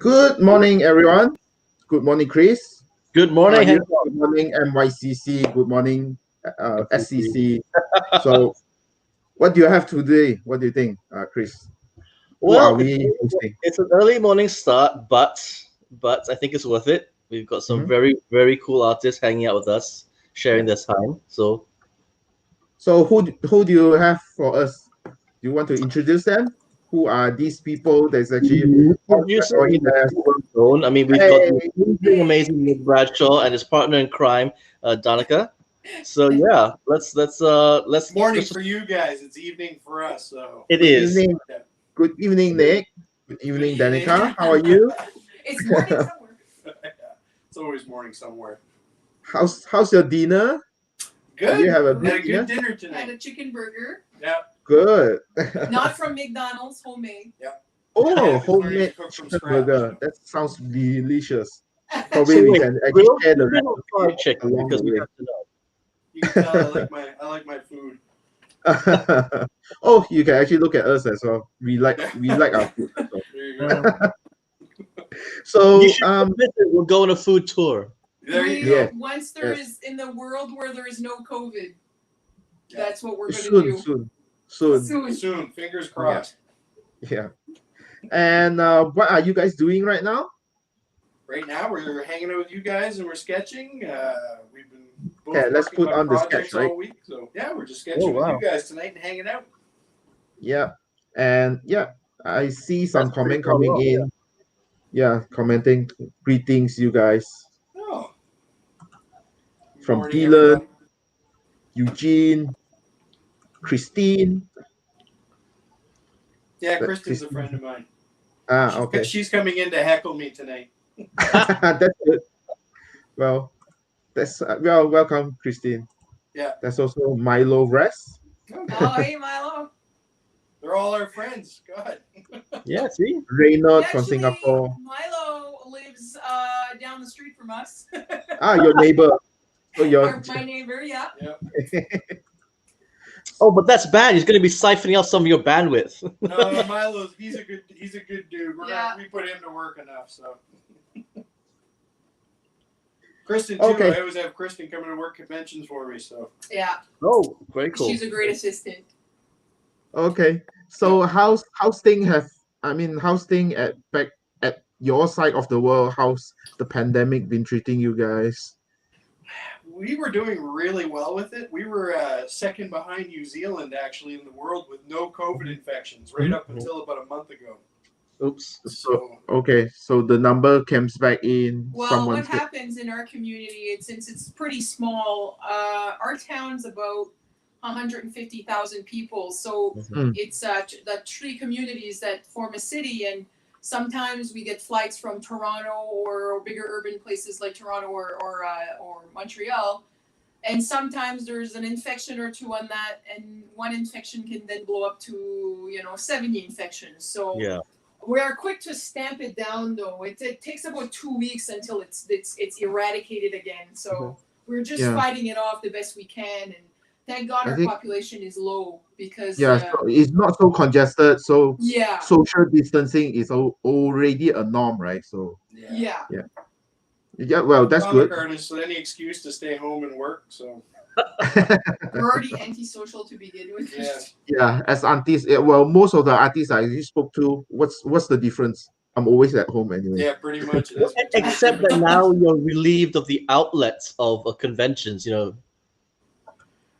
Good morning, everyone. Good morning, Chris. Good morning, Hank. Good morning, MYCC. Good morning, SCC. So, what do you have today? What do you think, Chris? Who are Well, we hosting? it's an early morning start, but I think it's worth it. We've got some Mhm. very cool artists hanging out with us, sharing their time. So, who do you have for us? Do you want to introduce them? Who are these people that's actually Introducing in there? I mean, we've got the Hey, amazing Nick Bradshaw and his partner in crime, Danica. So yeah, let's Morning just for you guys. It's evening for us. So it good is. evening. Good evening, Nick. Good evening, evening. Danica. How are you? It's morning somewhere. It's always morning somewhere. How's your dinner? Good. Did you have a Had good a dinner? good dinner Had tonight. a chicken burger, Yeah. Good. not from McDonald's, homemade. Oh, Yeah, it's learning homemade to cook from chicken scratch, burger. so. That sounds delicious. So Probably we wait, can actually grilled share the chicken or fried recipe chicken? along Because we the have to know. You can tell I like my food. way. Oh, you can actually look at us as well. We like our food as well. There you go. You So should visit. We'll go on a food tour. There you Yeah. go. Once there Yes. is in the world where there is no COVID, Yeah. that's what we're gonna soon, do. soon. Soon. Fingers crossed. Yeah. And what are you guys doing right now? Right now we're hanging out with you guys and we're sketching. We've been both Okay, let's working put on on the projects sketch, right? all week. So yeah, we're just sketching Oh, with wow. you guys tonight and hanging out. Yeah. And yeah, I see some That's pretty comment coming cool. in. Yeah, commenting. Greetings, you guys. Oh. Good From morning, Dylan, everybody. Eugene, Christine. Yeah, That Kristen's a Christine. friend of mine. Okay. She's coming in to heckle me tonight. That's good. Well, that's welcome, Christine. Yeah. That's also Milo Rest. Okay. Oh, hey Milo. They're all our friends. God. Yeah, see? Reynolds from Actually, Singapore. Milo lives down the street from us. Your neighbor. So your My neighbor, yeah. Oh, but that's bad. He's going to be siphoning out some of your bandwidth. No, Milo's he's a good dude. Yeah. We put him to work enough, so. Kristen too. Okay. I always have Kristen coming to work conventions for me. So Yeah. Oh, very cool. She's a great assistant. Okay. So how's thing back at your side of the world? How's the pandemic been treating you guys? we were doing really well with it. We were second behind New Zealand actually in the world with no COVID infections right up until about a month ago. Oops. So Okay, so the number comes back in. Well, what happens in our community, since it's pretty small, our town's about 150,000 people. So it's the three communities that form a city, and sometimes we get flights from Toronto or bigger urban places like Toronto or Montreal. And sometimes there's an infection or two on that, and one infection can then blow up to 70 infections. So Yeah. we are quick to stamp it down, though. It takes about 2 weeks until it's eradicated again. So we're just fighting it off the best we can, and thank God our population is low because so it's not so congested. So yeah, social distancing is already a norm, right? So yeah. Well, that's comic good. artists, so any excuse to stay home and work. So We're already antisocial to begin with. yeah. Yeah, as artists, well, most of the artists I spoke to, what's the difference? I'm always at home anyway. Yeah, pretty much. It is. Except that now you're relieved of the outlets of conventions,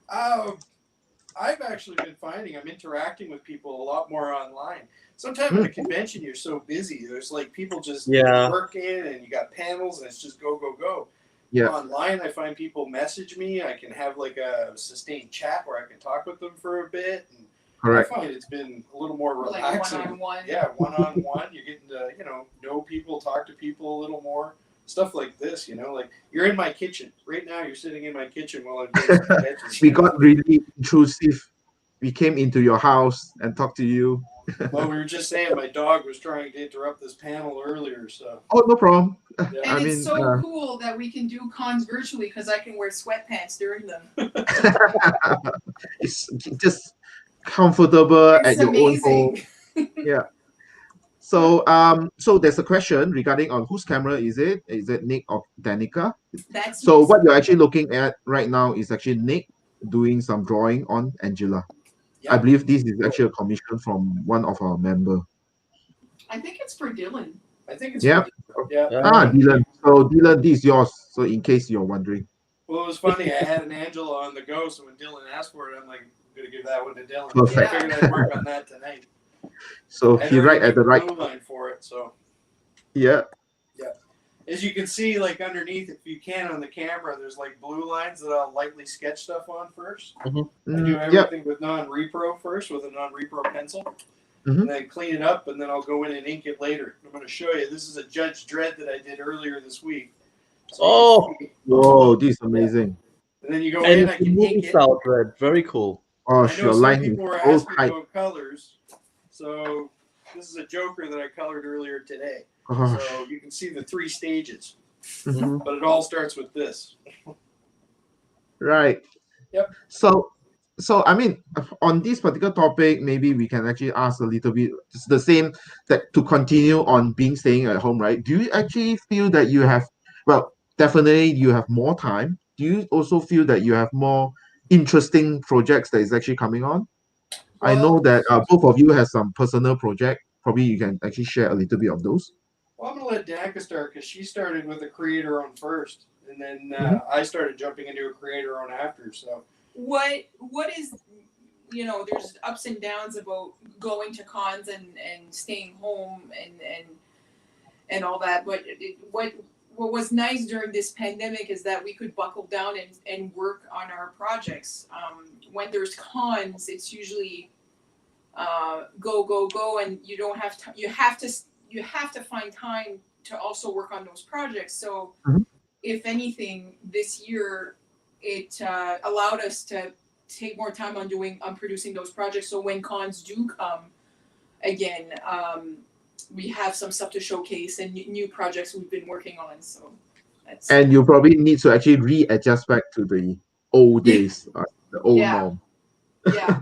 I've actually been finding I'm interacting with people a lot more online. Sometimes at a convention you're so busy. There's like people just working and you got panels and it's just go, go, go. Yeah. Online I find people message me. I can have like a sustained chat where I can talk with them for a bit. And Correct. I find it's been a little more Like relaxing. one-on-one. Yeah, one-on-one. You're getting to, know people, talk to people a little more. Stuff like this, like you're in my kitchen right now. You're sitting in my kitchen while I'm doing conventions. We got really intrusive. We came into your house and talked to you. Well, we were just saying my dog was trying to interrupt this panel earlier, so. Oh, no problem. Yeah. And it's so cool that we can do cons virtually because I can wear sweatpants during them. It's just comfortable It's at your own amazing. home. Yeah. So there's a question regarding on whose camera is it? Is it Nick or Danica? That's So yes. what you're actually looking at right now is actually Nick doing some drawing on Angela. I Yep. believe this is actually a commission from one of our member. I think it's for Dylan. I think it's Yeah. yeah. Dylan. So Dylan, this is yours. So in case you're wondering. Well, it was funny. I had an Angela on the go, so when Dylan asked for it, I'm like, I'm gonna give that one to Dylan. Perfect. I figured I'd work on that tonight. So I he right at the right. blue line for it. So Yeah. as you can see, like underneath, if you can on the camera, there's like blue lines that I'll lightly sketch stuff on first. I do everything with non-repro first, with a non-repro pencil, and then clean it up, and then I'll go in and ink it later. I'm going to show you. This is a Judge Dredd that I did earlier this week. So whoa, this is amazing. And then you go in, I can ink it. Red. Very cool. Oh, I know some people were so asking about colors, so this is a Joker that I colored earlier today. So you can see the 3 stages, but it all starts with this. Right. Yep. So I mean, on this particular topic, maybe we can actually ask a little bit. It's the same that to continue on being staying at home, right? Do you actually feel that you have, well, definitely you have more time. Do you also feel that you have more interesting projects that is actually coming on? I know that both of you have some personal project. Probably you can actually share a little bit of those. Well, I'm going to let Danica start because she started with a creator on first, and then I started jumping into a creator on after. So what is, there's ups and downs about going to cons and staying home and all that. But what was nice during this pandemic is that we could buckle down and work on our projects. When there's cons, it's usually go, and you don't have time. You have to find time to also work on those projects. So if anything, this year it allowed us to take more time on producing those projects. So when cons do come again, we have some stuff to showcase and new projects we've been working on. So and you probably need to actually readjust back to the old days, the old norm. Yeah.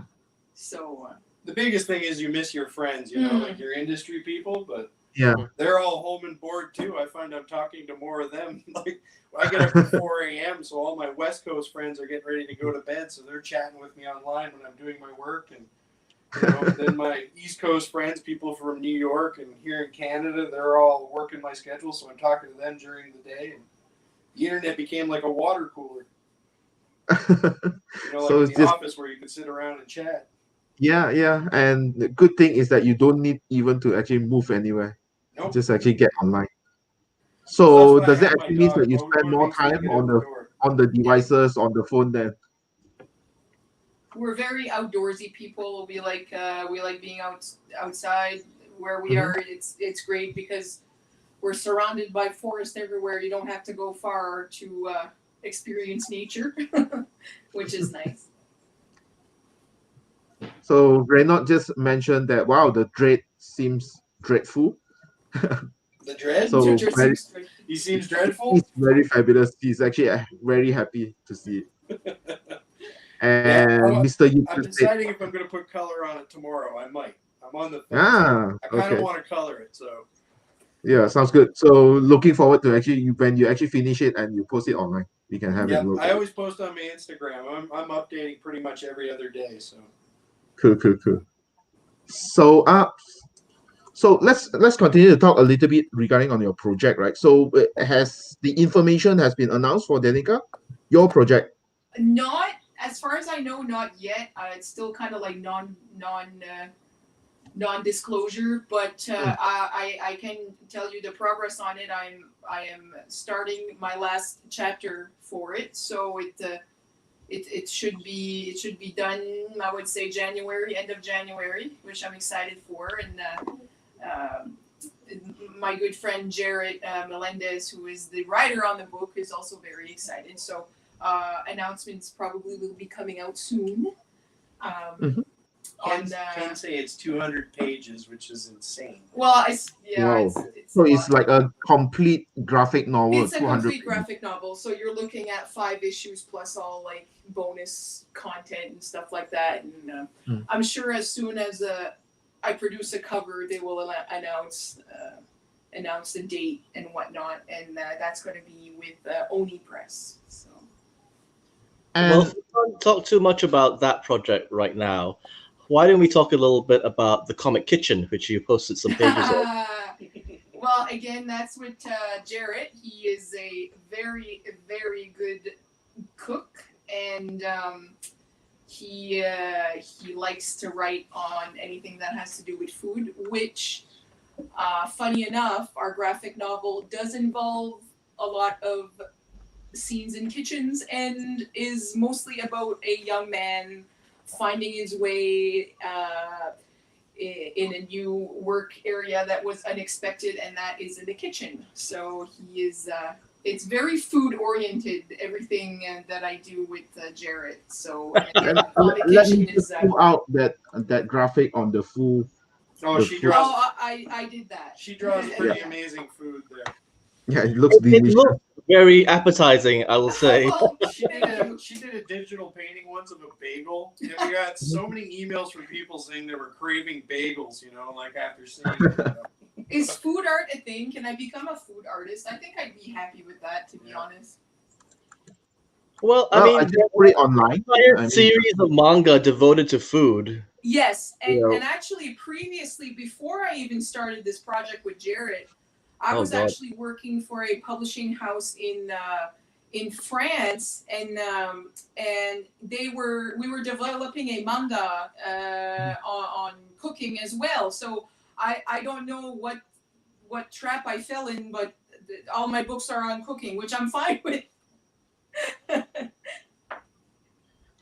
So the biggest thing is you miss your friends, like your industry people, but yeah, they're all home and bored too. I find I'm talking to more of them. Like I get up at 4 a.m., so all my West Coast friends are getting ready to go to bed, so they're chatting with me online when I'm doing my work, and then my East Coast friends, people from New York and here in Canada, they're all working my schedule, so I'm talking to them during the day. And the internet became like a water cooler, like so in the office where you can sit around and chat. Yeah, and the good thing is that you don't need even to actually move anywhere. Nope. Just actually get online. So does it that actually mean that you spend more time on the devices on the phone then? We're very outdoorsy people. We like being outside where we are. It's great because we're surrounded by forest everywhere. You don't have to go far to experience nature, which is nice. So Reynolds just mentioned that the dread seems dreadful. The dread? So he seems dreadful? He's very fabulous. He's actually very happy to see it. And Mr. I'm deciding if I'm going to put color on it tomorrow. I might. I'm on the fence. I kind of want to color it, so. Yeah, sounds good. So looking forward to actually when you actually finish it and you post it online, we can have it. I always post on my Instagram. I'm updating pretty much every other day. So. Cool. So let's continue to talk a little bit regarding on your project, right? So has the information has been announced for Danica, your project? Not as far as I know, not yet. It's still kind of like non-disclosure, but I can tell you the progress on it. I am starting my last chapter for it, so it should be done. I would say end of January, which I'm excited for. And my good friend Jared Melendez, who is the writer on the book, is also very excited. So announcements probably will be coming out soon. Can say it's 200 pages, which is insane. Well, so it's like a complete graphic novel. It's a complete graphic novel. So you're looking at 5 issues plus all like bonus content and stuff like that. And I'm sure as soon as I produce a cover, they will announce the date and whatnot, and that's going to be with Oni Press. So. Well, And if we can't talk too much about that project right now, why don't we talk a little bit about the Comic Kitchen, which you posted some pages of? Well, again, that's with Jarrett. He is a very, very good cook, and he likes to write on anything that has to do with food, which, funny enough, our graphic novel does involve a lot of scenes in kitchens and is mostly about a young man finding his way in a new work area that was unexpected, and that is in the kitchen. So he is it's very food oriented, everything that I do with Jarrett. So let me just pull out that graphic on the full. Oh, The she food. draws. I did that. She draws pretty amazing food there. Yeah, it looks It delicious. looks very appetizing, I will say. Well, She did a digital painting once of a bagel, and we got so many emails from people saying they were craving bagels, like after seeing it. is food art a thing? Can I become a food artist? I think I'd be happy with that, to be honest. Well, I Well, mean, I just put it online. entire I mean- series of manga devoted to food. Yes, and, Yeah. and actually previously, before I even started this project with Jarrett, I Oh, was God. actually working for a publishing house in France, and we were developing a manga on cooking as well. So I don't know what trap I fell in, but all my books are on cooking, which I'm fine with.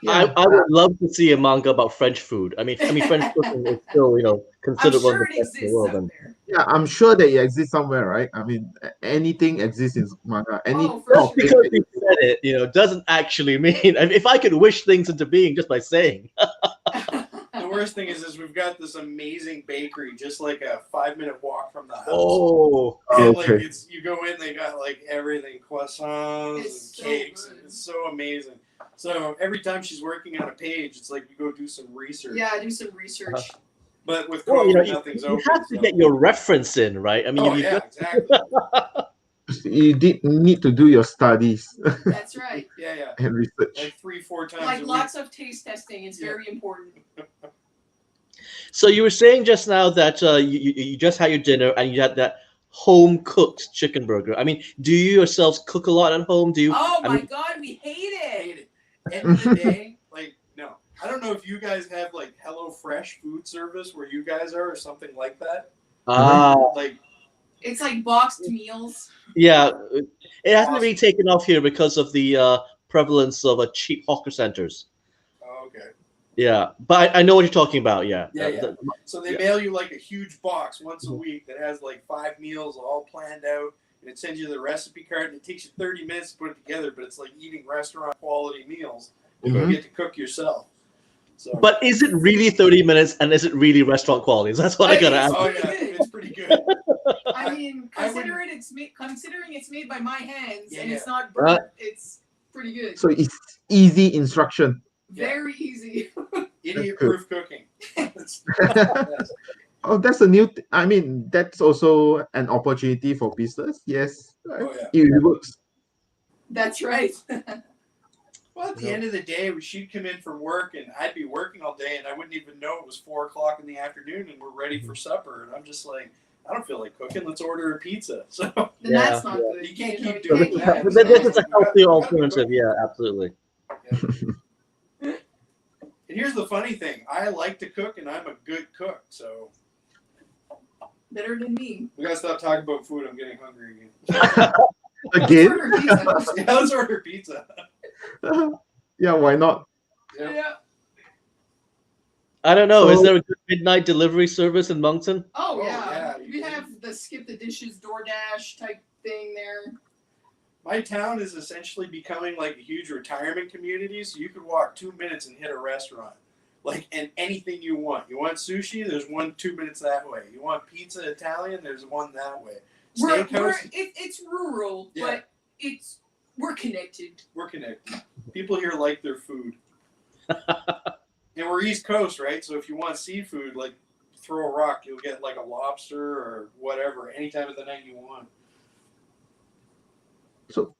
Yeah, I would love to see a manga about French food. I mean, French cooking is still, I'm considered one sure of it the best in the exists world. out And there. yeah, I'm sure that it exists somewhere, right? I mean, anything exists in manga. Any Oh, for just sure. because you said it, doesn't actually mean. I mean, if I could wish things into being just by saying. The worst thing is we've got this amazing bakery, just like a 5-minute walk from the house. Oh, And okay. you go in, they got like everything, croissants It's so and cakes. good. It's so amazing. So every time she's working on a page, it's like we go do some research. Yeah, do some research. But with well, COVID, you nothing's open. have to so- get your reference in, right? I mean, Oh you yeah, got- exactly. You did need to do your studies That's right. Yeah. and research. Like 3-4 times Like a lots of taste testing. It's Yeah. very important. So you were saying just now that you just had your dinner and you had that home cooked chicken burger. I mean, do you yourselves cook a lot at home? Do you? Oh I my mean, God, we hate it. hate it. End of the day, no. I don't know if you guys have like HelloFresh food service where you guys are or something like that. Like, It's like boxed meals. yeah, it hasn't really taken off here because of the prevalence of cheap hawker centers. oh, okay. Yeah, but I know what you're talking about. Yeah. Yeah. So they Yeah. mail you like a huge box once a week that has like 5 meals all planned out, and it sends you the recipe card, and it takes you 30 minutes to put it together, but it's like eating restaurant quality meals. You Mhm. get to cook yourself. So. But is it really 30 minutes and is it really restaurant quality? That's what I gotta ask. Oh yeah, it's pretty good. I mean, I considering it's made by my hands and Yeah. it's not burnt, it's pretty good. So it's easy instruction. Very easy. Idiot-proof cooking. Oh, that's a new. I mean, that's also an opportunity for business. Yes, Oh, yeah. it works. That's right. Well, at the end of the day, she'd come in from work, and I'd be working all day, and I wouldn't even know it was 4:00 in the afternoon, and we're ready for supper. And I'm just like, I don't feel like cooking. Let's order a pizza. So Then Yeah. that's not good. You can't keep So doing this, that. is, this is a healthy alternative. Yeah, absolutely. And here's the funny thing: I like to cook, and I'm a good cook. So Better than me. we gotta stop talking about food. I'm getting hungry again. Again, Order pizza. Yeah, let's order pizza. yeah, why not? Yeah. Yeah. I don't know. Is So- there a good midnight delivery service in Moncton? Oh, Oh, yeah. yeah. We have the skip the dishes DoorDash type thing there. My town is essentially becoming like a huge retirement community, so you could walk 2 minutes and hit a restaurant. And anything you want. You want sushi? There's one 2 minutes that way. You want pizza Italian? There's one that way. Steakhouse? It's rural, Yeah. but we're connected. We're connected. People here like their food. And we're East Coast, right? So if you want seafood, like throw a rock, you'll get like a lobster or whatever any time of the night you want. So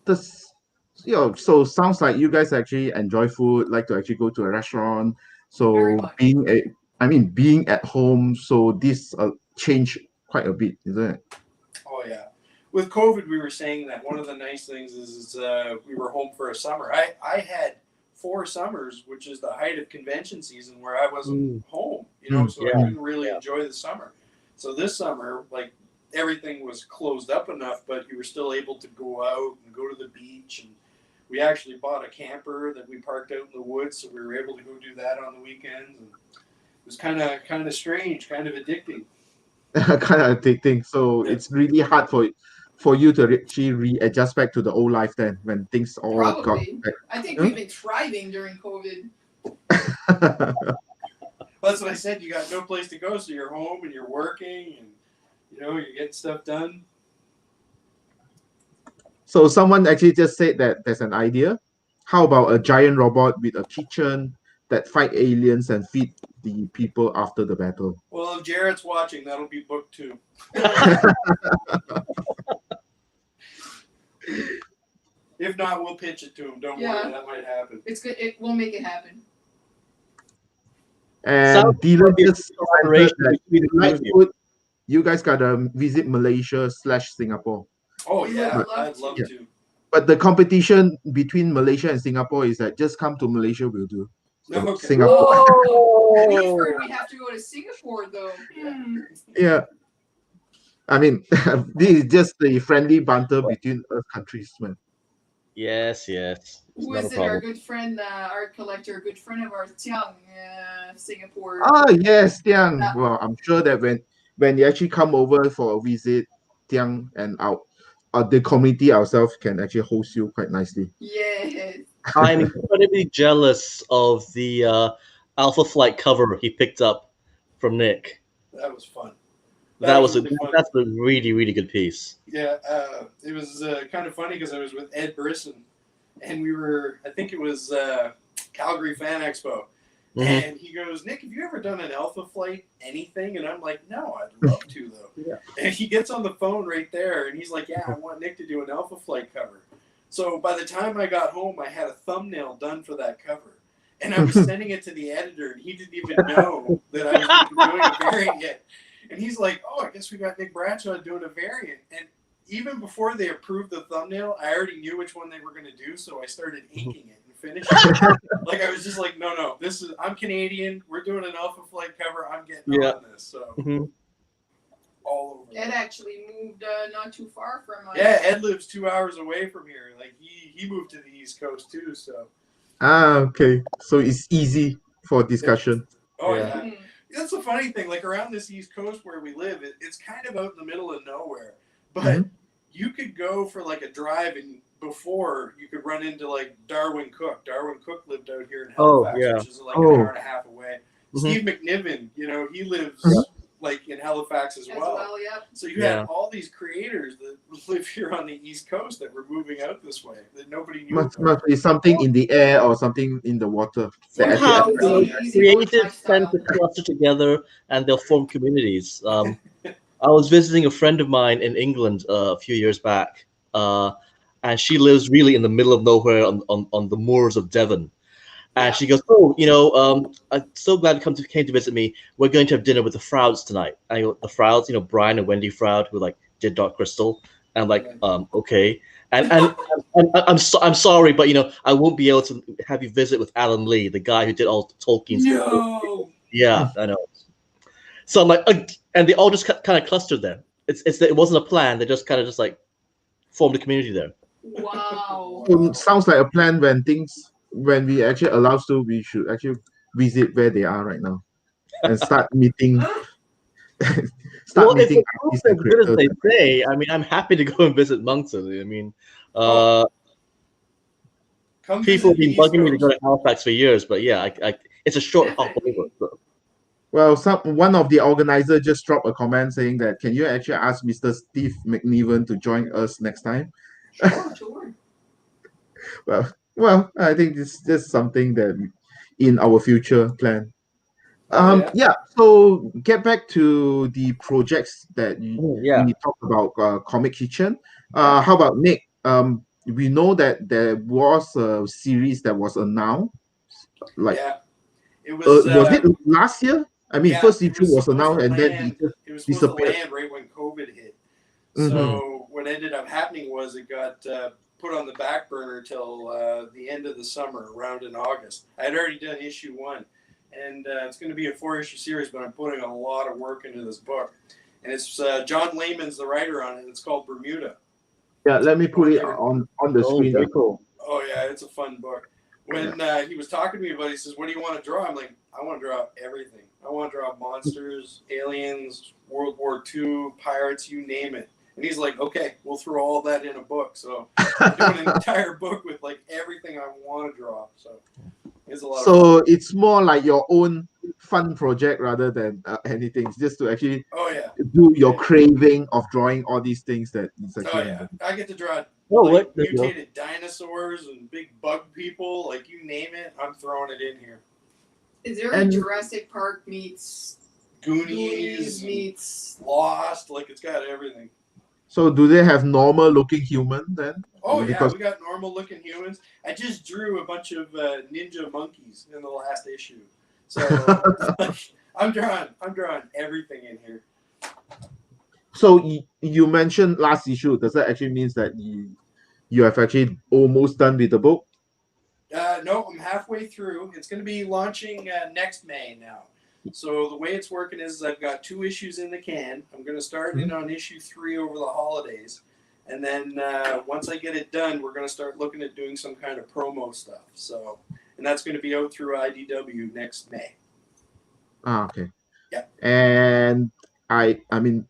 this, so sounds like you guys actually enjoy food, like to actually go to a restaurant. Very So much. being at home, so this changed quite a bit, isn't it? Oh yeah. With COVID, we were saying that one of the nice things is we were home for a summer. I had 4 summers, which is the height of convention season, where I wasn't home, so I couldn't really enjoy the summer. So this summer, like, everything was closed up enough, but you were still able to go out and go to the beach. And we actually bought a camper that we parked out in the woods, so we were able to go do that on the weekends. And it was kind of strange, kind of addicting. Kind of addicting. So it's really hard for you to actually readjust back to the old life then when things all got Probably. back. I think we've been thriving during COVID. Well, that's what I said. You got no place to go, so you're home and you're working, and you're getting stuff done. So someone actually just said that there's an idea. How about a giant robot with a kitchen that fight aliens and feed the people after the battle? Well, if Jarrett's watching, that'll be book 2. If not, we'll pitch it to him. Don't worry, that might happen. It's good. It will make it happen. And Dylan just collaboration between the like two of you. food, you guys gotta visit Malaysia/Singapore. Oh yeah, I'd I'd love to. But the competition between Malaysia and Singapore is that just come to Malaysia, we'll do. So Okay. Singapore. We've heard we have to go to Singapore though. Yeah. I mean, this is just the friendly banter between us countries, man. Yes. It's Who not a is it? Our problem. good friend, art collector, good friend of ours, Tiang, Singapore. Ah, yes, Tiang. Yeah. Well, I'm sure that when you actually come over for a visit, Tiang and the community ourselves can actually host you quite nicely. Yes. I'm incredibly jealous of the Alpha Flight cover he picked up from Nick. That was fun. That's a really, really good piece. Yeah, it was kind of funny because I was with Ed Brisson, and we were, I think it was Calgary Fan Expo, and he goes, "Nick, have you ever done an Alpha Flight anything?" And I'm like, "No, I'd love to though." Yeah. And he gets on the phone right there, and he's like, "Yeah, I want Nick to do an Alpha Flight cover." So by the time I got home, I had a thumbnail done for that cover. And I was sending it to the editor, and he didn't even know that I was doing a variant yet. And he's like, "Oh, I guess we got Nick Bradshaw doing a variant." And even before they approved the thumbnail, I already knew which one they were going to do, so I started inking it and finishing it. Like, I was just like, no, I'm Canadian. We're doing an Alpha Flight cover. I'm getting on this. So all over. Ed actually moved not too far from us. Yeah, Ed lives 2 hours away from here. Like, he moved to the East Coast too, so. Ah, okay. So it's easy for discussion. Oh, Yeah. yeah. That's the funny thing. Like, around this East Coast where we live, it's kind of out in the middle of nowhere. But you could go for, like, a drive, and before you could run into, like, Darwin Cook. Darwin Cook lived out here in Halifax, which is, like, an hour and a half away. Steve McNiven, he lives, like, in Halifax as well. Yep. So you had all these creators that live here on the East Coast that were moving out this way that nobody knew Must about. be something in the air or something in the water. Somehow, Easy creatives lifestyle. tend to cluster together and they'll form communities. I was visiting a friend of mine in England a few years back, and she lives really in the middle of nowhere on the moors of Devon. And she goes, I'm so glad you came to visit me. We're going to have dinner with the Frouds tonight. And I go, the Frouds, Brian and Wendy Froud, who did Dark Crystal. And I'm like, okay. And I'm sorry, but I won't be able to have you visit with Alan Lee, the guy who did all Tolkien's. No. Yeah, I know. So I'm like, and they all just kind of clustered there. It wasn't a plan. They just formed a community there. Wow. Sounds like a plan when we actually allows to, we should actually visit where they are right now and start meeting. If it's artists as and good as they creators. say, I mean, I'm happy to go and visit Moncton. I mean, Come people visit have been the East bugging me to Coast. go to Halifax for years, but yeah, it's a short hop over. So. Well, one of the organizers just dropped a comment saying that, can you actually ask Mr. Steve McNiven to join us next time? Sure. Well, I think it's just something that in our future plan. Yeah. So get back to the projects that Yeah. we talked about, Comic Kitchen. Yeah. How about Nick? We know that there was a series that was announced. Like, Yeah. It was. was it last year? I mean, Yeah, first it issue was was supposed to announced and then land. it just It was supposed to disappeared. land right when COVID hit. Mhm. So what ended up happening was it got put on the back burner till the end of the summer, around in August. I had already done issue 1, and it's going to be a 4-issue series, but I'm putting a lot of work into this book. And it's John Layman's the writer on it. It's called Bermuda. Yeah, let me put it on the screen. Very cool. Oh yeah, it's a fun book. When he was talking to me about it, he says, "What do you want to draw?" I'm like, "I want to draw everything. I want to draw monsters, aliens, World War II, pirates, you name it." And he's like, "Okay, we'll throw all that in a book." So I'm doing an entire book with like everything I want to draw. So it's a lot of fun. So it's more like your own fun project rather than anything. It's just to actually Oh yeah. do your craving of drawing all these things that is Oh actually yeah. I get to draw Oh, like what? There you go. mutated dinosaurs and big bug people, like you name it, I'm throwing it in here. Is there And- a Jurassic Park meets Goonies meets? Lost, like it's got everything. So do they have normal looking human then? Oh Because- yeah, we got normal looking humans. I just drew a bunch of ninja monkeys in the last issue, so I'm drawing everything in here. So you mentioned last issue. Does that actually means that you have actually almost done with the book? No, I'm halfway through. It's going to be launching next May now. So the way it's working is I've got 2 issues in the can. I'm going to start in on issue 3 over the holidays. And then once I get it done, we're going to start looking at doing some kind of promo stuff. So, and that's going to be out through IDW next May. Ah, okay. Yeah. And I mean,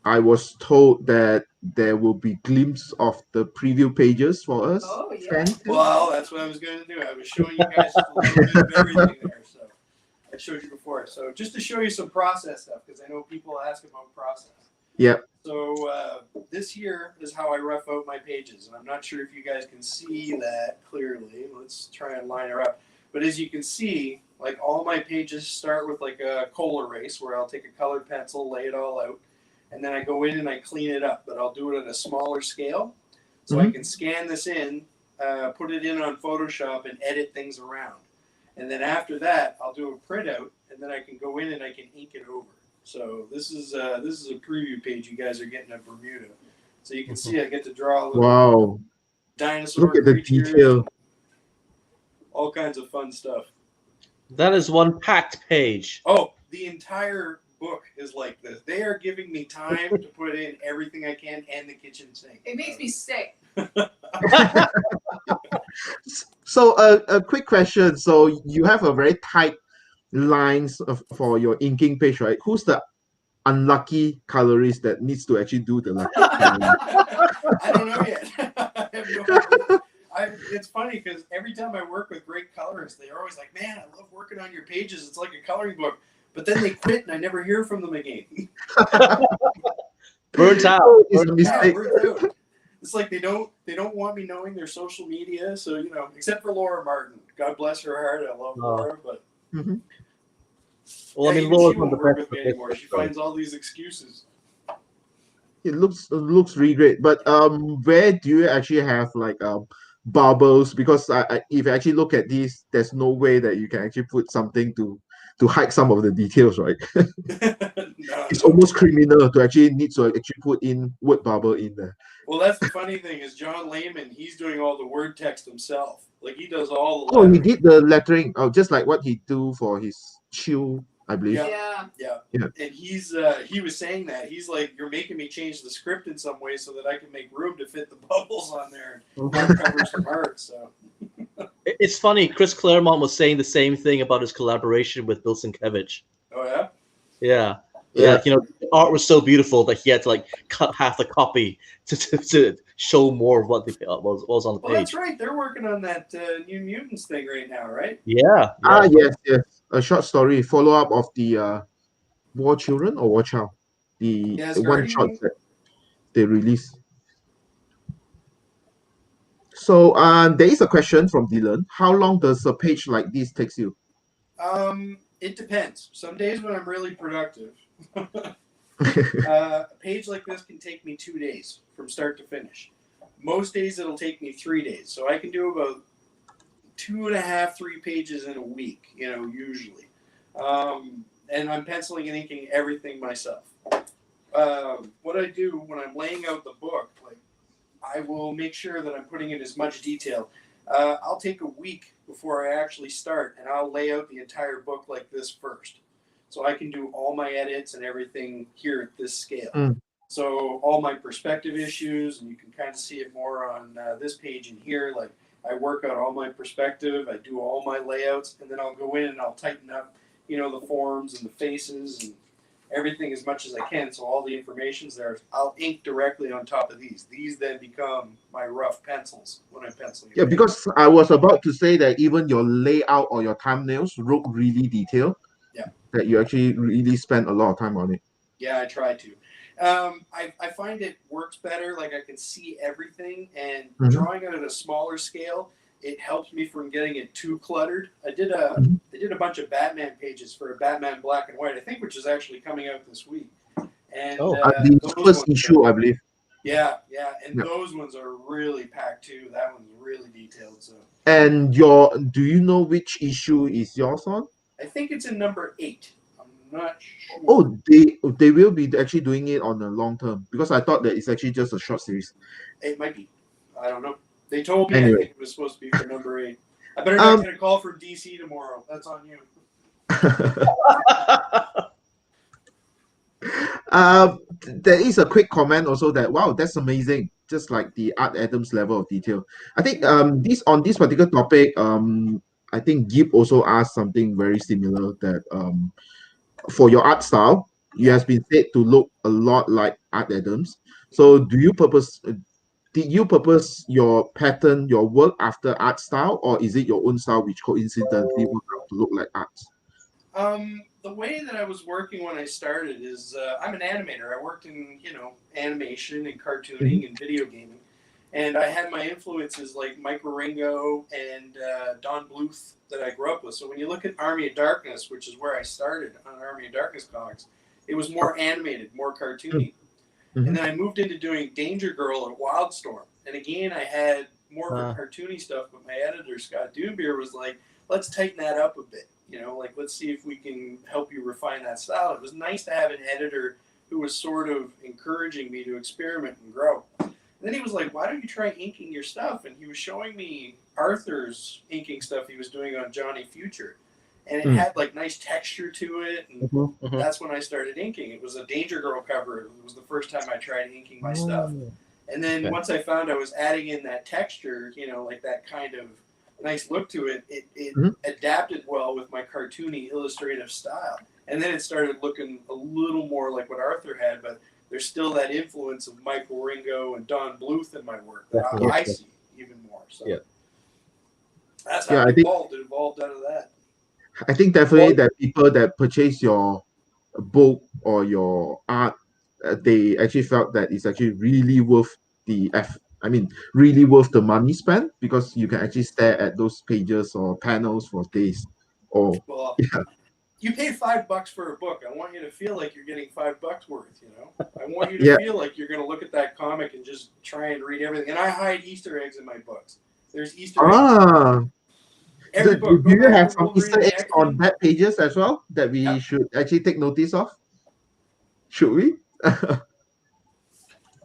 I was told that there will be glimpse of the preview pages for us. Oh, yeah. fans. Well, that's what I was going to do. I was showing you guys just a little bit of everything there. So I showed you before. So just to show you some process stuff, because I know people ask about process. Yep. So this here is how I rough out my pages. And I'm not sure if you guys can see that clearly. Let's try and line her up. But as you can see, like all my pages start with like a coal erase where I'll take a colored pencil, lay it all out, and then I go in and I clean it up. But I'll do it at a smaller scale. So I can scan this in, put it in on Photoshop and edit things around. And then after that, I'll do a printout, and then I can go in and I can ink it over. So this is a preview page you guys are getting at Bermuda. So you can see I get to draw a little Wow. dinosaur Look at the creatures, detail. all kinds of fun stuff. That is one packed page. Oh, the entire book is like this. They are giving me time to put in everything I can and the kitchen sink. It makes me sick. So a quick question. So you have a very tight lines for your inking page, right? Who's the unlucky colorist that needs to actually do the lucky coloring? I don't know yet. I have no idea. It's funny because every time I work with great colorists, they're always like, "Man, I love working on your pages. It's like a coloring book." But then they quit, and I never hear from them again. Burnt out. It's a mistake. Yeah, it's like they don't want me knowing their social media. So except for Laura Martin, God bless her heart. I love Laura, but Mhm. Well, I mean, even Laura's she not the won't work best with me for anymore. this, She so. finds all these excuses. It looks really great. But where do you actually have like bubbles? Because if you actually look at these, there's no way that you can actually put something to hide some of the details, right? No. It's almost criminal to actually need to actually put in word bubble in there. Well, that's the funny thing is John Layman. He's doing all the word text himself. Like he does all the. Oh, he lettering. did the lettering. Oh, just like what he do for his shoe, I believe. Yeah. Yeah. Yeah. And he was saying that he's like, you're making me change the script in some way so that I can make room to fit the bubbles on there and cover some art. So It's funny. Chris Claremont was saying the same thing about his collaboration with Bill Sienkiewicz. oh yeah. Yeah. Yeah. Like, the art was so beautiful that he had to like cut half the copy to show more of what was on the Well, that's page. right. They're working on that New Mutants thing right now, right? Yeah. Ah, yes. A short story follow up of the War Children or War Child, the Yes, one shot Guardian. that they released. So there is a question from Dylan. How long does a page like this takes you? It depends. Some days when I'm really productive, a page like this can take me 2 days from start to finish. Most days it'll take me 3 days. So I can do about 2.5, 3 pages in a week, usually. And I'm penciling and inking everything myself. What I do when I'm laying out the book, like, I will make sure that I'm putting in as much detail. I'll take a week before I actually start, and I'll lay out the entire book like this first. So I can do all my edits and everything here at this scale. So all my perspective issues, and you can kind of see it more on this page in here. Like, I work out all my perspective, I do all my layouts, and then I'll go in and I'll tighten up, the forms and the faces and everything as much as I can. So all the information's there. I'll ink directly on top of these. These then become my rough pencils when I'm penciling. Yeah, because I was about to say that even your layout or your thumbnails look really detailed. Yeah. That you actually really spend a lot of time on it. Yeah, I try to. I find it works better. Like, I can see everything, and drawing it at a smaller scale, it helps me from getting it too cluttered. I did a bunch of Batman pages for a Batman Black and White, I think, which is actually coming out this week. And the first issue, I believe. Yeah, and those ones are really packed too. That one's really detailed. So. And do you know which issue is yours on? I think it's in number 8. I'm not sure. Oh, they will be actually doing it on the long term, because I thought that it's actually just a short series. It might be. I don't know. They told me Anyway. I think it was supposed to be for number 8. I better not get a call from DC tomorrow. That's on you. There is a quick comment also that, wow, that's amazing. Just like the Art Adams level of detail. I think on this particular topic, I think Gib also asked something very similar, that for your art style, it has been said to look a lot like Art Adams. So did you purpose your pattern, your work after art style, or is it your own style which coincidentally worked out to look like art? The way that I was working when I started is I'm an animator. I worked in, animation and cartooning and video gaming. And I had my influences like Weiringo and Don Bluth that I grew up with. So when you look at Army of Darkness, which is where I started on Army of Darkness comics, it was more animated, more cartoony. And then I moved into doing Danger Girl and Wildstorm. And again, I had more of a cartoony stuff, but my editor, Scott Doombeer, was like, let's tighten that up a bit. Let's see if we can help you refine that style. It was nice to have an editor who was sort of encouraging me to experiment and grow. And then he was like, why don't you try inking your stuff? And he was showing me Arthur's inking stuff he was doing on Johnny Future. And it had like nice texture to it. And that's when I started inking. It was a Danger Girl cover. It was the first time I tried inking my stuff. And then once I found I was adding in that texture, like that kind of nice look to it, it adapted well with my cartoony illustrative style. And then it started looking a little more like what Arthur had, but there's still that influence of Mike Weiringo and Don Bluth in my work that I see even more. So that's how it evolved. It evolved out of that. I think definitely that people that purchase your book or your art, they actually felt that it's actually really worth really worth the money spent, because you can actually stare at those pages or panels for days. You pay $5 for a book. I want you to feel like you're getting $5 worth. I want you to feel like you're going to look at that comic and just try and read everything. And I hide Easter eggs in my books. There's Easter eggs. Every book. Do you have some Easter eggs on that pages as well that we should actually take notice of? Should we?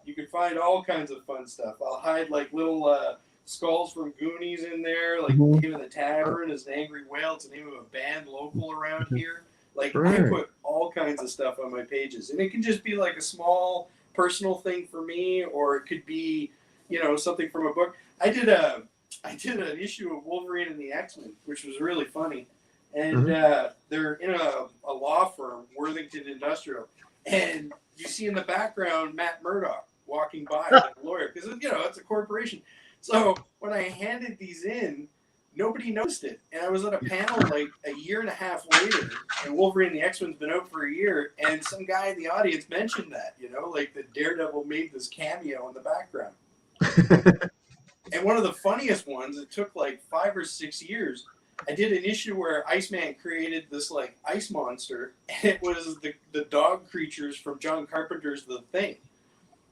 You can find all kinds of fun stuff. I'll hide like little skulls from Goonies in there, like the name of the tavern is an Angry Whale. It's the name of a band local around here. Like I put all kinds of stuff on my pages, and it can just be like a small personal thing for me, or it could be, something from a book. I did an issue of Wolverine and the X-Men, which was really funny. And they're in a law firm, Worthington Industrial, and you see in the background Matt Murdock walking by like a lawyer, because it's a corporation. So when I handed these in, nobody noticed it, and I was at a panel like a year and a half later, and Wolverine and the X-Men's been out for a year, and some guy in the audience mentioned that, like the Daredevil made this cameo in the background. And one of the funniest ones, it took like 5 or 6 years. I did an issue where Iceman created this like ice monster, and it was the dog creatures from John Carpenter's The Thing.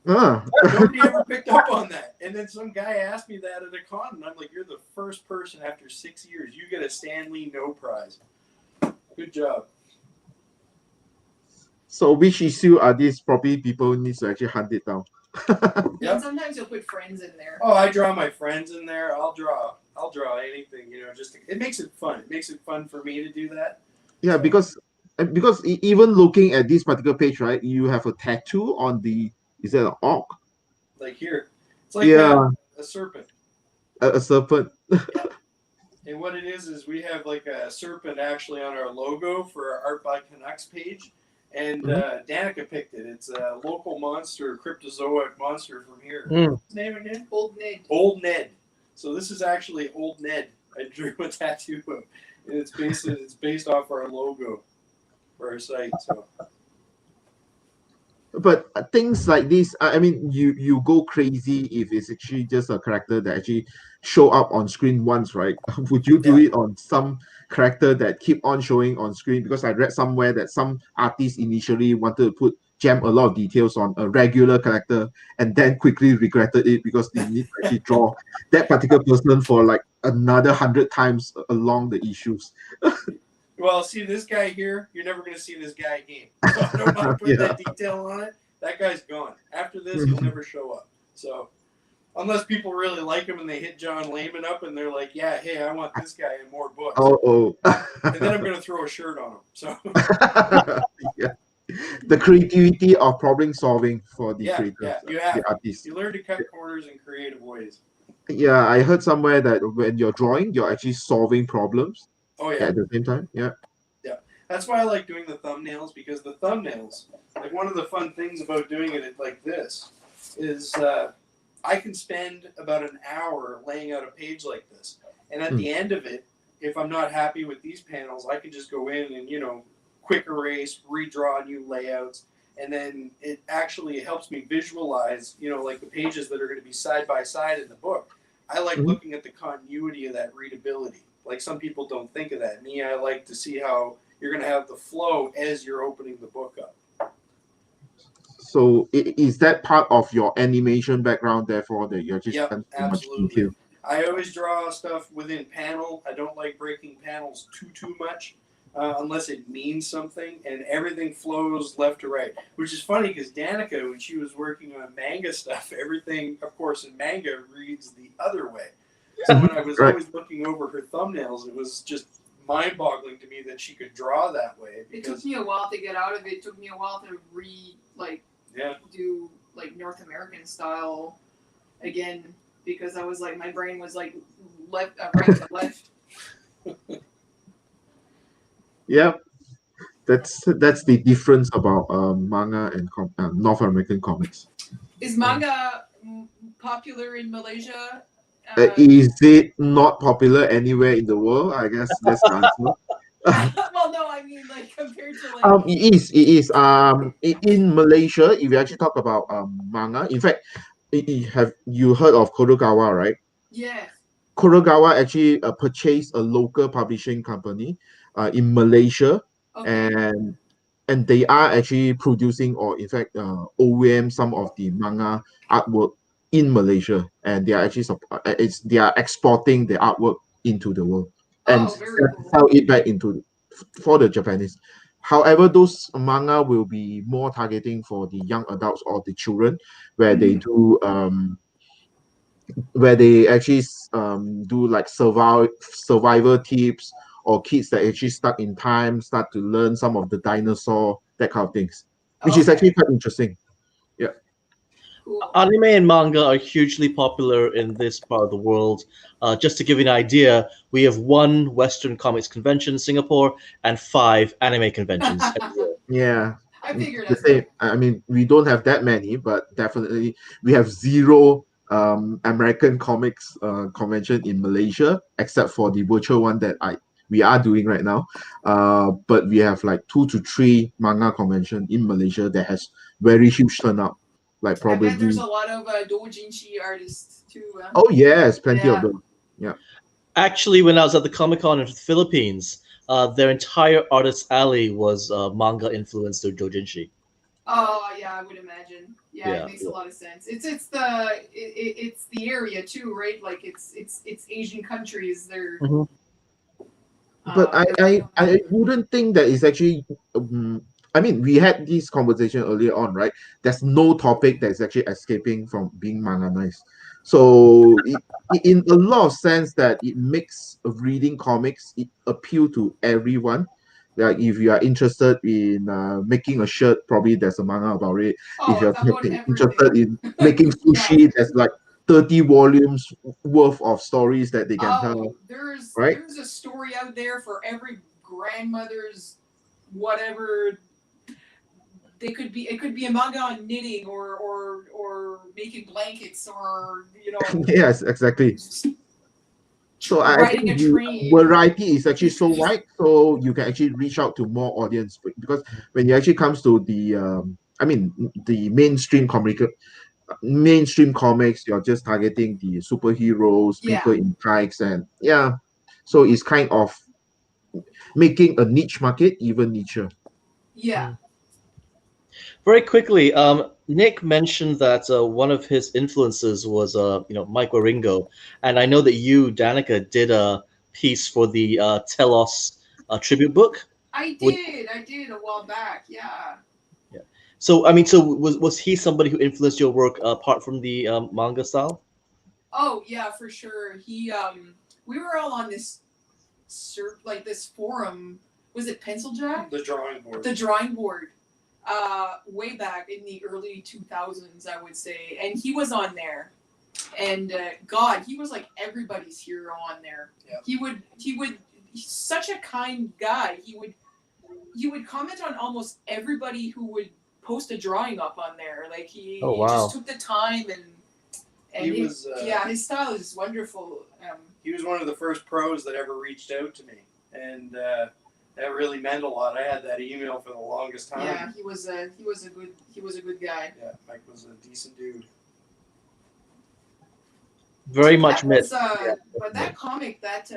Nobody ever picked up on that. And then some guy asked me that at a con, and I'm like, you're the first person after 6 years. You get a Stan Lee No prize. Good job. So which issue are these? Probably people need to actually hunt it down. Yep. And sometimes you'll put friends in there. Oh, I draw my friends in there. I'll draw anything, it makes it fun. It makes it fun for me to do that. Yeah, because even looking at this particular page, right, you have a tattoo on the, is that an orc? Like here. It's like Yeah, a serpent. a serpent. And what it is we have like a serpent actually on our logo for our Art by Canucks page. And Danica picked it. It's a local monster, cryptozoic monster from here. What's his name again? Old Ned. Old Ned. So this is actually Old Ned. I drew a tattoo of, and it's based off our logo for our site. So, But things like this, I mean, you go crazy if it's actually just a character that actually show up on screen once, right? Would you do it on some character that keep on showing on screen? Because I read somewhere that some artists initially wanted to jam a lot of details on a regular character and then quickly regretted it because they need to actually draw that particular person for like another 100 times along the issues. well, see this guy here. You're never going to see this guy again. So I don't want to put that detail on it. That guy's gone. After this, he'll never show up. So, unless people really like him and they hit John Layman up and they're like, yeah, hey, I want this guy in more books. And then I'm going to throw a shirt on him. So, yeah. The creativity of problem solving for the creators, the artists. You learn to cut corners in creative ways. Yeah, I heard somewhere that when you're drawing, you're actually solving problems. Oh yeah. At the same time, yeah. Yeah, that's why I like doing the thumbnails, because the thumbnails, like one of the fun things about doing it like this is I can spend about an hour laying out a page like this, and at the end of it, if I'm not happy with these panels, I can just go in and quick erase, redraw new layouts, and then it actually helps me visualize, like the pages that are going to be side by side in the book. I like looking at the continuity of that readability. Like some people don't think of that. Me, I like to see how you're going to have the flow as you're opening the book up. So is that part of your animation background, therefore, that you're just absolutely. I always draw stuff within panel. I don't like breaking panels too much. Unless it means something, and everything flows left to right. Which is funny because Danica, when she was working on manga stuff, everything, of course, in manga reads the other way. So when I was always looking over her thumbnails, it was just mind-boggling to me that she could draw that way. It took me a while to get out of it. It took me a while to do like North American style again, because I was like, my brain was like right to left. Yeah, that's the difference about manga and North American comics. Is manga popular in Malaysia? Is it not popular anywhere in the world? I guess that's the answer. Well, no, I mean like compared to like. It is. In Malaysia, if you actually talk about manga, in fact, have you heard of Kurokawa, right? Yes. Kurokawa actually purchased a local publishing company in Malaysia, and they are actually producing, or in fact OEM some of the manga artwork in Malaysia, and they are actually they are exporting the artwork into the world and sell it back for the Japanese. However, those manga will be more targeting for the young adults or the children, where they do where they actually do like survival tips, or kids that actually stuck in time start to learn some of the dinosaur, that kind of things, which is actually quite interesting. Yeah. Cool. Anime and manga are hugely popular in this part of the world. Just to give you an idea, we have 1 Western Comics convention in Singapore and 5 anime conventions. Yeah. I figured the same. I mean, we don't have that many, but definitely we have 0 American comics convention in Malaysia, except for the virtual one that we are doing right now. But we have like 2 to 3 manga convention in Malaysia that has very huge turnout. Like probably. I bet there's a lot of doujinshi artists too. Oh yes, plenty of them. Yeah. Actually, when I was at the Comic-Con in the Philippines, their entire artist alley was manga influenced through doujinshi. Oh yeah, I would imagine. Yeah, Yeah, it makes a lot of sense. It's the area too, right? Like it's Asian countries. They're Mhm. But I wouldn't think that it's actually. I mean, we had this conversation earlier on, right? There's no topic that's actually escaping from being manganized. So, in a lot of sense, that it makes reading comics it appeal to everyone. Like if you are interested in making a shirt, probably there's a manga about it. If oh, you're it's about interested everything. in making Yeah. sushi, there's like 30 volumes worth of stories that they can tell, Oh, there's right? a story out there for every grandmother's whatever. It could be a manga on knitting or making blankets or Yes, exactly. So I riding think a the train. variety is actually so wide, so you can actually reach out to more audience because when it actually comes to the the mainstream comics, you're just targeting the superheroes, Yeah. people in bikes, and yeah, so it's kind of making a niche market even nicher. Yeah. Very quickly, Nick mentioned that one of his influences was Mike Weiringo, and I know that you, Danica, did a piece for the Tellos tribute book. I did a while back. Yeah. Yeah. So I mean, so was he somebody who influenced your work apart from the manga style? Oh yeah, for sure. We were all on this this forum. Was it Pencil Jack? The drawing board. The drawing board. Way back in the early 2000s, I would say, and he was on there, and God, he was like everybody's hero on there. Yeah. He's such a kind guy. He would comment on almost everybody who would post a drawing up on there. Like he just took the time and his style is wonderful. He was one of the first pros that ever reached out to me, and that really meant a lot. I had that email for the longest time. Yeah, he was a good guy. Yeah, Mike was a decent dude. Very much missed. But that comic, that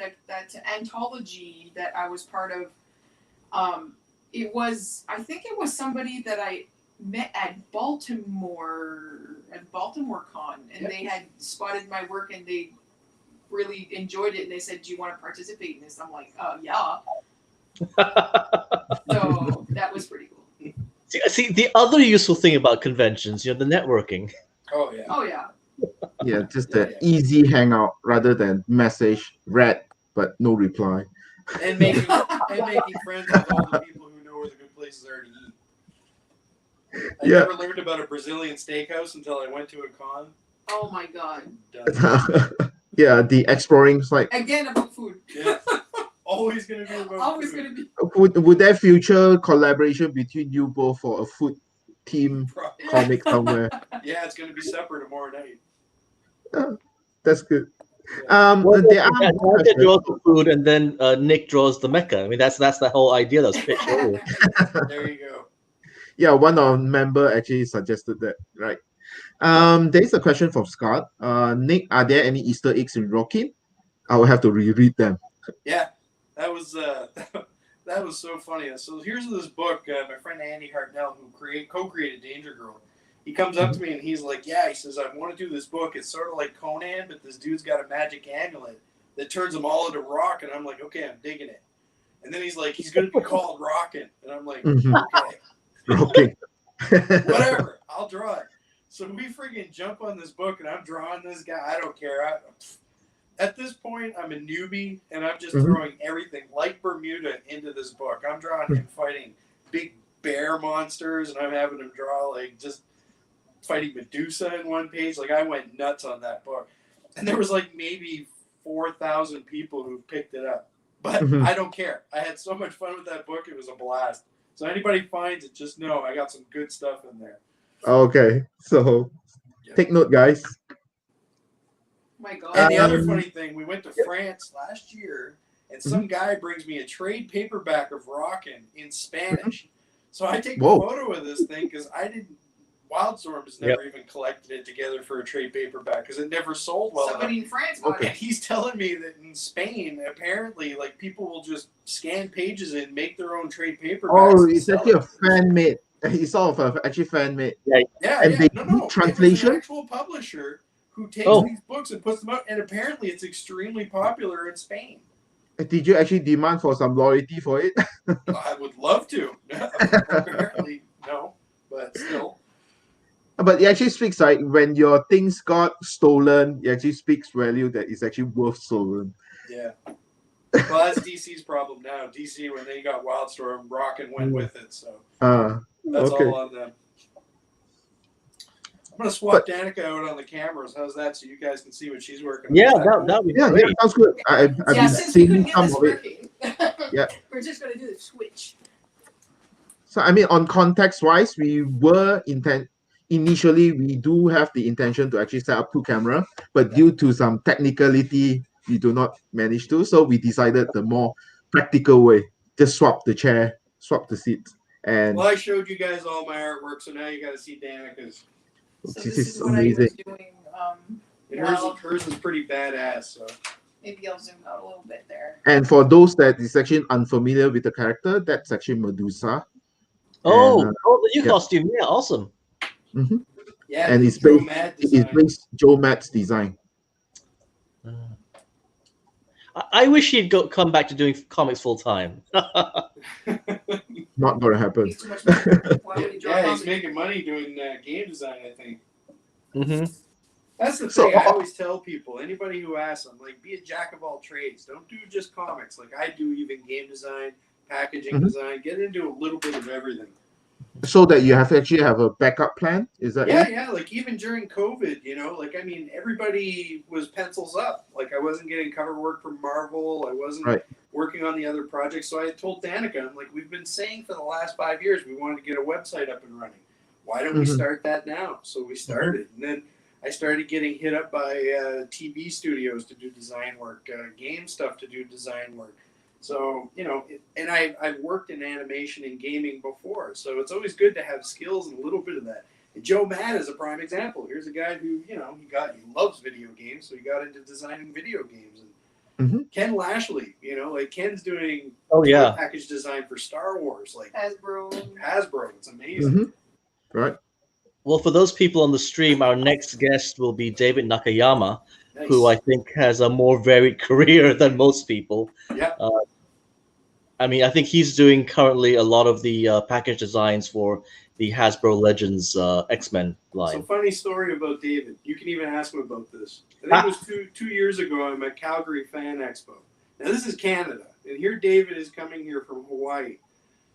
anthology that I was part of, I think it was somebody that I met at Baltimore Con, and they had spotted my work and they really enjoyed it, and they said, "Do you want to participate in this?" I'm like, yeah. So that was pretty cool. See, the other useful thing about conventions, the networking. Oh yeah. Oh yeah. Yeah, just the easy hangout rather than message read but no reply. And making friends with all the people who know where the good places are to eat. I never learned about a Brazilian steakhouse until I went to a con. Oh my God. Yeah, the exploring site. Again about food. Yeah. Always gonna be about food. Would there future collaboration between you both for a food team comic somewhere? Yeah, it's gonna be supper tomorrow night. That's good. Danica draws the food, and then Nick draws the mecha. I mean, that's the whole idea that was pitched earlier. There you go. Yeah, one of our member actually suggested that, right? There's a question from Scott. Nick, are there any Easter eggs in Rockin'? I will have to reread them. Yeah, that was so funny. So here's this book. My friend Andy Hartnell, who co-created Danger Girl, he comes up to me and he's like, "Yeah," he says, "I want to do this book. It's sort of like Conan, but this dude's got a magic amulet that turns them all into rock." And I'm like, "Okay, I'm digging it." And then he's like, "He's going to be called Rockin'," and I'm like, "Okay, Rockin'. whatever, I'll draw it." So we friggin' jump on this book, and I'm drawing this guy. I don't care. At this point, I'm a newbie, and I'm just throwing everything like Bermuda into this book. I'm drawing him fighting big bear monsters, and I'm having him draw like just fighting Medusa in one page. Like I went nuts on that book, and there was like maybe 4,000 people who picked it up. But I don't care. I had so much fun with that book; it was a blast. So anybody finds it, just know I got some good stuff in there. Okay, so take note, guys. My God. And the other funny thing, we went to France last year, and some guy brings me a trade paperback of Rockin' in Spanish. So I take a photo of this thing because I didn't Wildstorm has never even collected it together for a trade paperback because it never sold well. Somebody in France got And it. he's telling me that in Spain, apparently, like people will just scan pages and make their own trade paperbacks. Oh, and it's sell actually it. a fan made. It's sort of actually fan made. Yeah, And yeah. they No, do no. It was translation? an actual publisher who takes these books and puts them out, and apparently it's extremely popular in Spain. Did you actually demand for some loyalty for it? I would love to. Apparently, no, but still. But it actually speaks like when your things got stolen, it actually speaks value that it's actually worth stolen. Yeah. Well, that's DC's problem now. DC, when they got Wildstorm, Rocket went with it, so that's all on them. I'm gonna swap Danica out on the cameras. How's that? So you guys can see what she's working on. Yeah, that would be great. Yeah, sounds good. I've been Since we couldn't seeing get some this of it. working, Yeah. we're just gonna do the switch. So I mean, on context-wise, initially we do have the intention to actually set up 2 cameras, but due to some technicality, we do not manage to. So we decided the more practical way: just swap the chair, swap the seats, and Well, I showed you guys all my artwork, so now you got to see Danica's. So this this is what I amazing. was doing. And Well- hers is pretty badass. So Maybe I'll zoom out a little bit there. And for those that is actually unfamiliar with the character, that's actually Medusa. Oh, And, the new yeah. costume. Yeah, awesome. yeah, And it's Joe based- Mad It's design. based Joe Matt's design. I wish he'd come back to doing comics full time. Not gonna happen. He's too much money. Why would he draw Yeah, he's comedy? making money doing game design, I think. Mm-hmm. That's the So- thing I always tell people, anybody who asks them, like, be a jack of all trades. Don't do just comics. Like I do even game design, packaging design. Get into a little bit of everything. So that you have a backup plan. Is that it? Yeah. Like even during COVID, like I mean, everybody was pencils up. Like I wasn't getting cover work from Marvel. I wasn't working on the other projects. So I told Danica, I'm like, we've been saying for the last 5 years we wanted to get a website up and running. Why don't we start that now? So we started, and then I started getting hit up by TV studios to do design work, game stuff to do design work. So, and I've worked in animation and gaming before, so it's always good to have skills and a little bit of that. And Joe Matt is a prime example. Here's a guy who, he loves video games, so he got into designing video games. And Ken Lashley, like Ken's doing package design for Star Wars, like Hasbro. It's amazing. Right. Well, for those people on the stream, our next guest will be David Nakayama, who I think has a more varied career than most people. Yeah. I mean, I think he's doing currently a lot of the package designs for the Hasbro Legends X-Men line. So funny story about David. You can even ask him about this. I think it was two years ago. I'm at Calgary Fan Expo. Now this is Canada, and here David is coming here from Hawaii.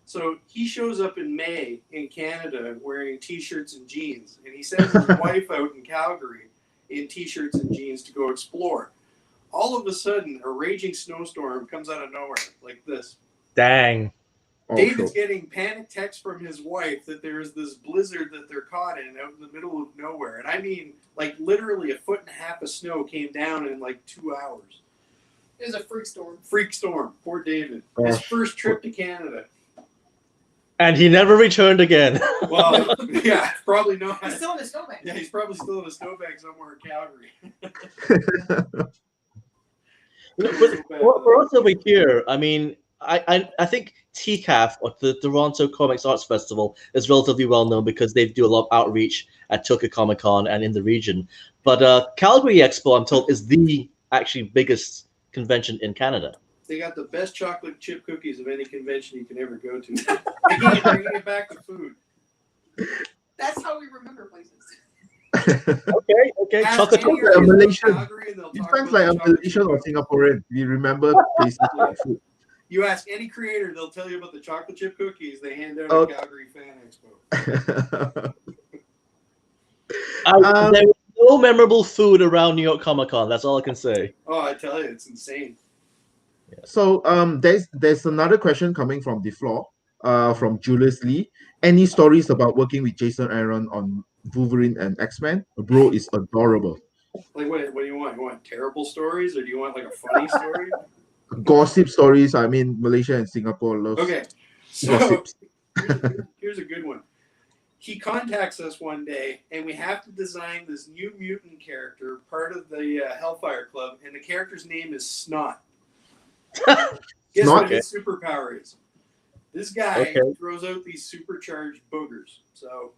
So he shows up in May in Canada wearing T-shirts and jeans, and he sends his wife out in Calgary in T-shirts and jeans to go explore. All of a sudden, a raging snowstorm comes out of nowhere, like this. Dang. David's getting panic texts from his wife that there is this blizzard that they're caught in out in the middle of nowhere. And I mean, like literally 1.5 feet of snow came down in like 2 hours. It was a freak storm. Freak storm. Poor David. His first trip to Canada. And he never returned again. Well, yeah, probably not. He's still in a snowbank. Yeah, he's probably still in a snowbank somewhere in Calgary. For us over here, I mean, I think TCAF, or the Toronto Comics Arts Festival, is relatively well known because they do a lot of outreach at Tokyo Comic Con and in the region. But Calgary Expo, I'm told, is the actually biggest convention in Canada. They got the best chocolate chip cookies of any convention you can ever go to. Again, bringing it back to food. That's how we remember places. Okay. Ask Chocolate any Like a of Malaysian. Calgary and they'll It talk sounds about like the a chocolate Malaysian chip or cookies. Singaporean. We remember places like food. You ask any creator, they'll tell you about the chocolate chip cookies they hand out Okay. at Calgary Fan Expo. There was no memorable food around New York Comic Con. That's all I can say. Oh, I tell you, it's insane. So there's another question coming from the floor, from Julius Lee. Any stories about working with Jason Aaron on Wolverine and X-Men? Bro is adorable. Like, what do you want? You want terrible stories, or do you want like a funny story? Gossip stories. I mean, Malaysia and Singapore love Okay, so gossips. here's a good one. he contacts us one day, and we have to design this new mutant character, part of the Hellfire Club, and the character's name is Snot. Guess what his superpower is? This guy throws out these supercharged boogers. So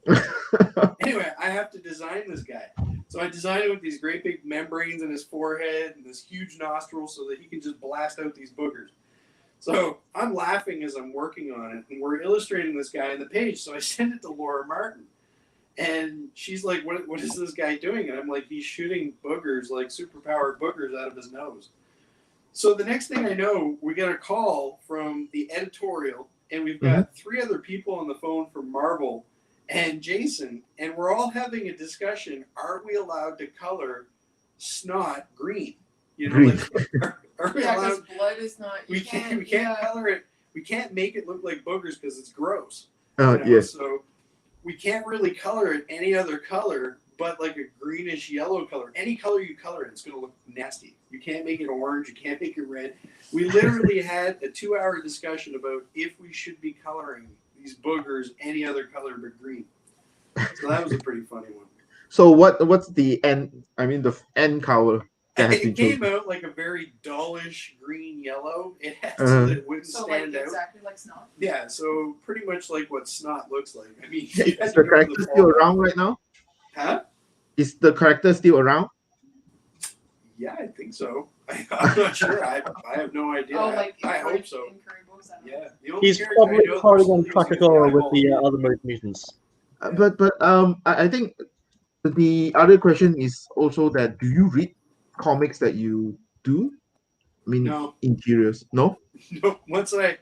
anyway, I have to design this guy. So I designed it with these great big membranes in his forehead and this huge nostril so that he can just blast out these boogers. So I'm laughing as I'm working on it, and we're illustrating this guy on the page. So I send it to Laura Martin, and she's like, what is this guy doing? And I'm like, he's shooting boogers, like superpowered boogers out of his nose. So the next thing I know, we get a call from the editorial, and we've got 3 other people on the phone from Marvel and Jason, and we're all having a discussion. Are we allowed to color Snot green? You know, Green. like, are we allowed? Blood is not. We can't color it. We can't make it look like boogers because it's gross. Yes. So we can't really color it any other color but like a greenish yellow color. Any color you color it, it's going to look nasty. You can't make it orange. You can't make it red. We literally had a 2-hour discussion about if we should be coloring these boogers any other color but green. So that was a pretty funny one. So what's the end? I mean, the end color. It came out like a very dullish green yellow. It had so that it wouldn't stand out. Exactly like Snot. Yeah, so pretty much like what Snot looks like. I mean, Is the character still around right now? Huh? Is the character still around? Yeah, I think so. I'm not sure. I have no idea. Oh, like I hope so. in current books, I don't know. Yeah, the only He's character probably I know calling that's on still practical using is with the eyeball. other mutants. But I think the other question is also that do you read comics that you do? I mean, No. interiors. No? No, once I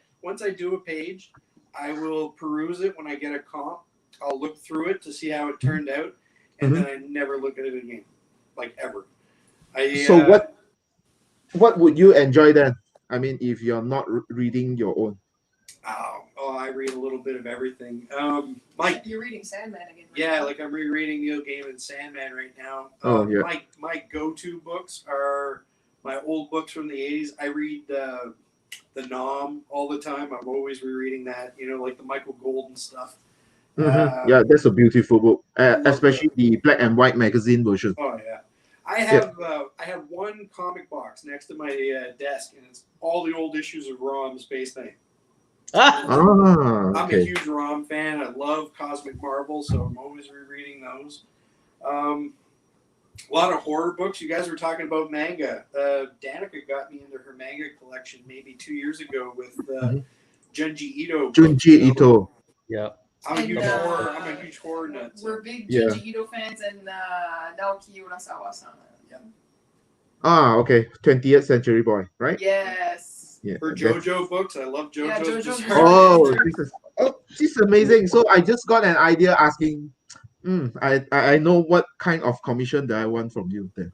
do a page, I will peruse it when I get a comp. I'll look through it to see how it turned out, and then I never look at it again, like ever. So what would you enjoy then? I mean, if you're not reading your own. Oh, I read a little bit of everything. You're reading Sandman again. Right Yeah, now. like I'm rereading Neil Gaiman's Sandman right now. Yeah. My go-to books are my old books from the 80s. I read the Nom all the time. I'm always rereading that, like the Michael Golden stuff. Yeah, that's a beautiful book, especially the black and white magazine version. Oh yeah, I have one comic box next to my desk, and it's all the old issues of Rom Space Knight. I'm a huge Rom fan. I love Cosmic Marvel, so I'm always rereading those. A lot of horror books. You guys were talking about manga. Danica got me into her manga collection maybe 2 years ago with Junji Ito. Junji Ito. Yeah. I'm a huge horror nut. We're big Junji Ito fans and Naoki Urasawa-san. Yeah. Okay. 20th Century Boy, right? Yes. Yeah. Her JoJo books. I love JoJo. Yeah, JoJo's this is amazing. So I just got an idea asking. I know what kind of commission that I want from you then.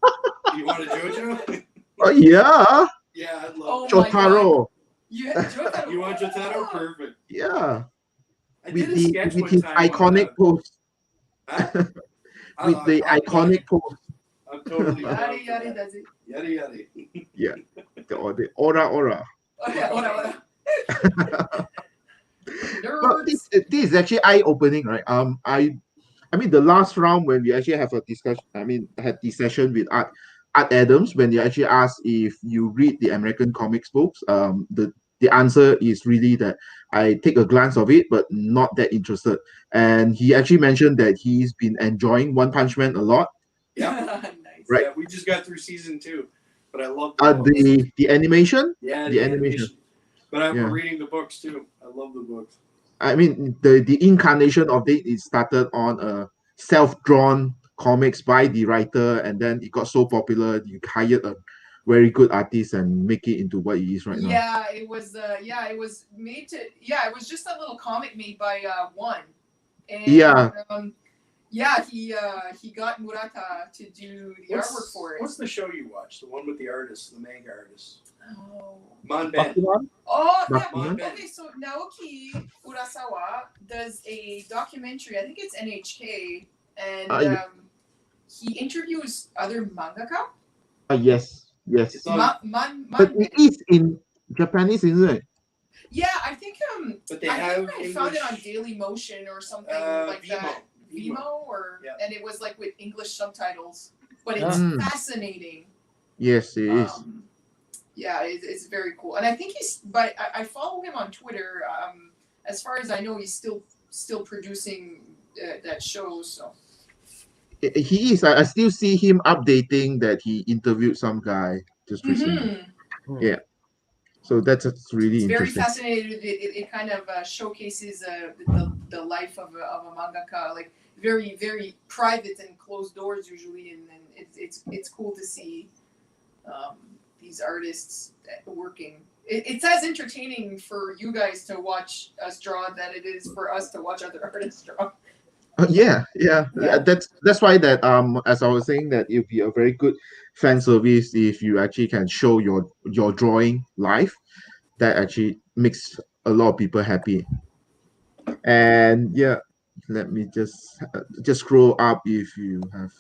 You want a JoJo? Oh yeah. Yeah, I'd love Jotaro. Jotaro. You want Jotaro? Perfect. Yeah. I did With a sketch with one his time iconic pose. Huh? With the iconic pose. I'm totally Yari Yari does it. Yari. Yeah. The aura. Okay, ora. But this is actually eye-opening, right? I mean the last round when we actually have a discussion, had the session with Art Adams when they actually asked if you read the American comics books. The answer is really that I take a glance of it, but not that interested. And he actually mentioned that he's been enjoying One Punch Man a lot. Yeah. Nice. Right. Yeah, we just got through season 2, but I love the animation. Yeah, the animation. But I'm reading the books too. I love the books. I mean, the incarnation of it is started on a self-drawn comics by the writer, and then it got so popular, you hired a very good artist and make it into what it is right now. Yeah, it was. It was made to. Yeah, it was just a little comic made by One. And, he got Murata to do the artwork for it. What's the show you watch? The one with the artists, the manga artists. Oh. Manben. Oh, yeah. Manben. Okay, so Naoki Urasawa does a documentary. I think it's NHK, and he interviews other mangaka. Yes. It's on, But it is in Japanese, isn't it? Yeah, I think But they I have think I found it on English- Daily Motion or something like Vimo. that. Vimo or Yeah. and it was like with English subtitles. But it's Ah. fascinating. Yes, it is. Yeah, it's very cool. And I think but I follow him on Twitter. As far as I know, he's still producing that show. So He is. I still see him updating that he interviewed some guy just recently. Yeah. So that's really it's very interesting. fascinating. It kind of showcases the life of a mangaka, like very very private and closed doors usually, and then it's cool to see these artists working. It's as entertaining for you guys to watch us draw that it is for us to watch other artists draw. Yeah. Yeah. That's why that as I was saying that it'd be a very good fan service if you actually can show your drawing live. That actually makes a lot of people happy. And yeah, let me just scroll up if you have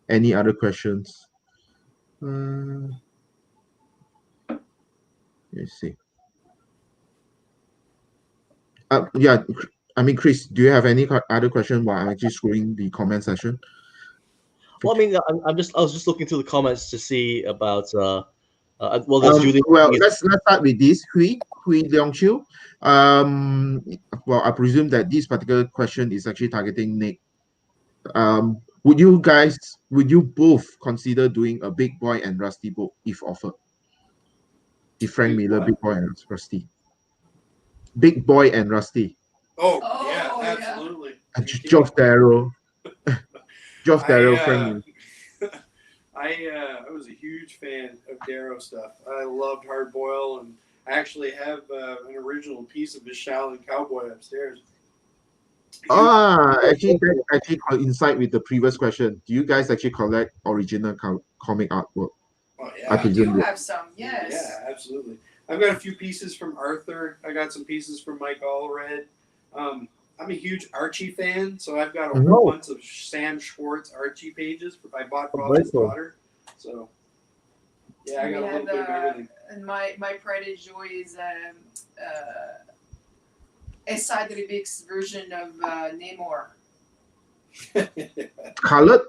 any other questions. Let's see. Yeah, I mean, Chris, do you have any other question while I'm actually scrolling the comment section? Well, I mean, I was just looking through the comments to see about. Well, there's Julie. Well, let's start with this. Hui Leong Chiu. Well, I presume that this particular question is actually targeting Nick. Would you both consider doing a Big Boy and Rusty book if offered? If Frank Miller, Big Boy and Rusty. Big Boy and Rusty. Oh Oh, yeah, yeah. absolutely. Geoff Darrow. Geoff Darrow, Frank Miller. I was a huge fan of Darrow stuff. I loved Hard Boil, and I actually have an original piece of his Shaolin Cowboy upstairs. Actually, that actually coincide with the previous question. Do you guys actually collect original comic artwork? Oh I yeah, We do presume. have some, yes. yeah, absolutely. I've got a few pieces from Arthur. I got some pieces from Mike Allred. I'm a huge Archie fan, so I've got a whole bunch of Sam Schwartz Archie pages. I bought for his daughter. So yeah, I got a little bit of everything. And my pride and joy is Esad Ribic's version of Namor. Colored?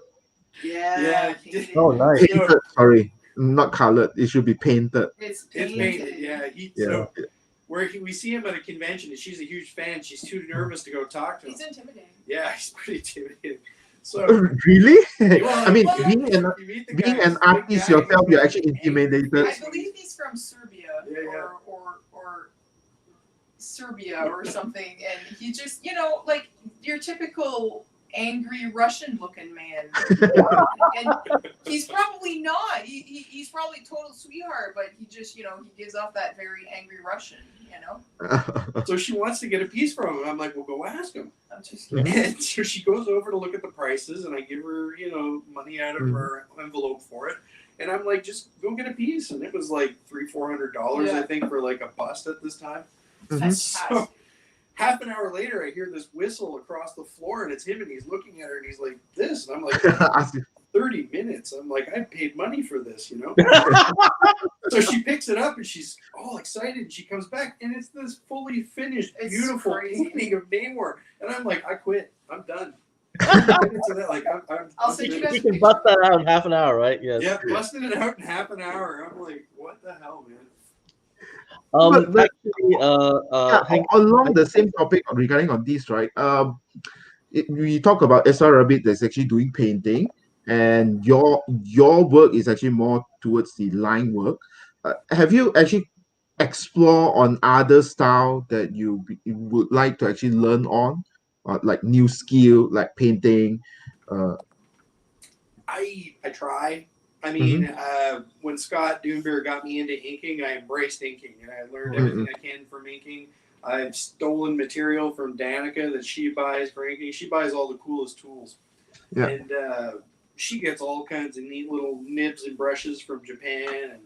Yeah. Oh, nice. Painted, sorry. Not colored. It should be painted. It's It's painted. painted, yeah. Yeah. So we see him at a convention, and she's a huge fan. She's too nervous to go talk to him. He's intimidating. Yeah, he's pretty intimidating. So Really? well, I mean, well, being an you meet the being guy, an he's a big artist guy, yourself, he's you're very actually intimidated. angry. I believe he's from Serbia Yeah. or Serbia or something, and he just like your typical angry Russian-looking man. And he's probably not. He's probably a total sweetheart, but he just he gives off that very angry Russian. So she wants to get a piece from him. I'm like, well, go ask him. I'm just And so she goes over to look at the prices, and I give her, money out of her envelope for it. And I'm like, just go get a piece. And it was like $300-$400, I think, for like a bust at this time. So half an hour later, I hear this whistle across the floor, and it's him, and he's looking at her, and he's like, this. And I'm like, 30 minutes. I'm like, I paid money for this, So she picks it up, and she's all excited, and she comes back, and it's this fully finished, beautiful painting of Namor. And I'm like, I quit. I'm done. 30 minutes of that, like, I'll send you guys You can bust that out in half an hour, right? Yes. Yeah, busted it out in half an hour. I'm like, what the hell, man? Actually, along the same topic regarding on this, right? We talk about SR Rabbit that's actually doing painting, and your work is actually more towards the line work. Have you actually explore on other style that you would like to actually learn on, like new skill like painting? I try. I mean, when Scott Doonbeer got me into inking, I embraced inking, and I learned everything I can from inking. I've stolen material from Danica that she buys for inking. She buys all the coolest tools. Yeah. And she gets all kinds of neat little nibs and brushes from Japan and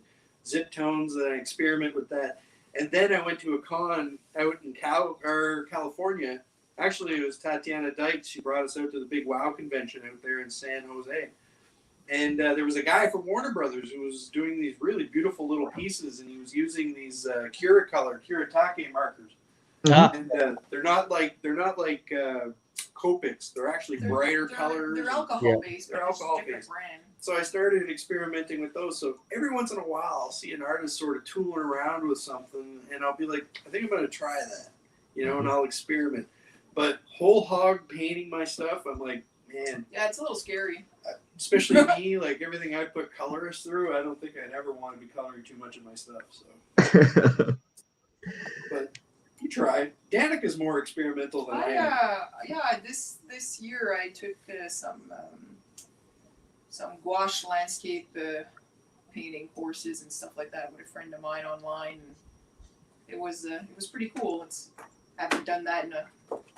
zip tones, and I experiment with that. And then I went to a con out in California. Actually, it was Tatiana Dykes. She brought us out to the big WOW convention out there in San Jose. And there was a guy from Warner Brothers who was doing these really beautiful little pieces, and he was using these Kuretake markers. And they're not like Copics. They're actually brighter colors. They're alcohol based. They're alcohol based. Brand. So I started experimenting with those. So every once in a while, I'll see an artist sort of tooling around with something, and I'll be like, I think I'm going to try that, and I'll experiment. But whole hog painting my stuff, I'm like, man. Yeah, it's a little scary. Especially me, like everything I put colorists through, I don't think I'd ever want to be coloring too much of my stuff. So, but you try. Danica's more experimental than I am. This year I took some gouache landscape painting courses and stuff like that with a friend of mine online. And it was pretty cool. I haven't done that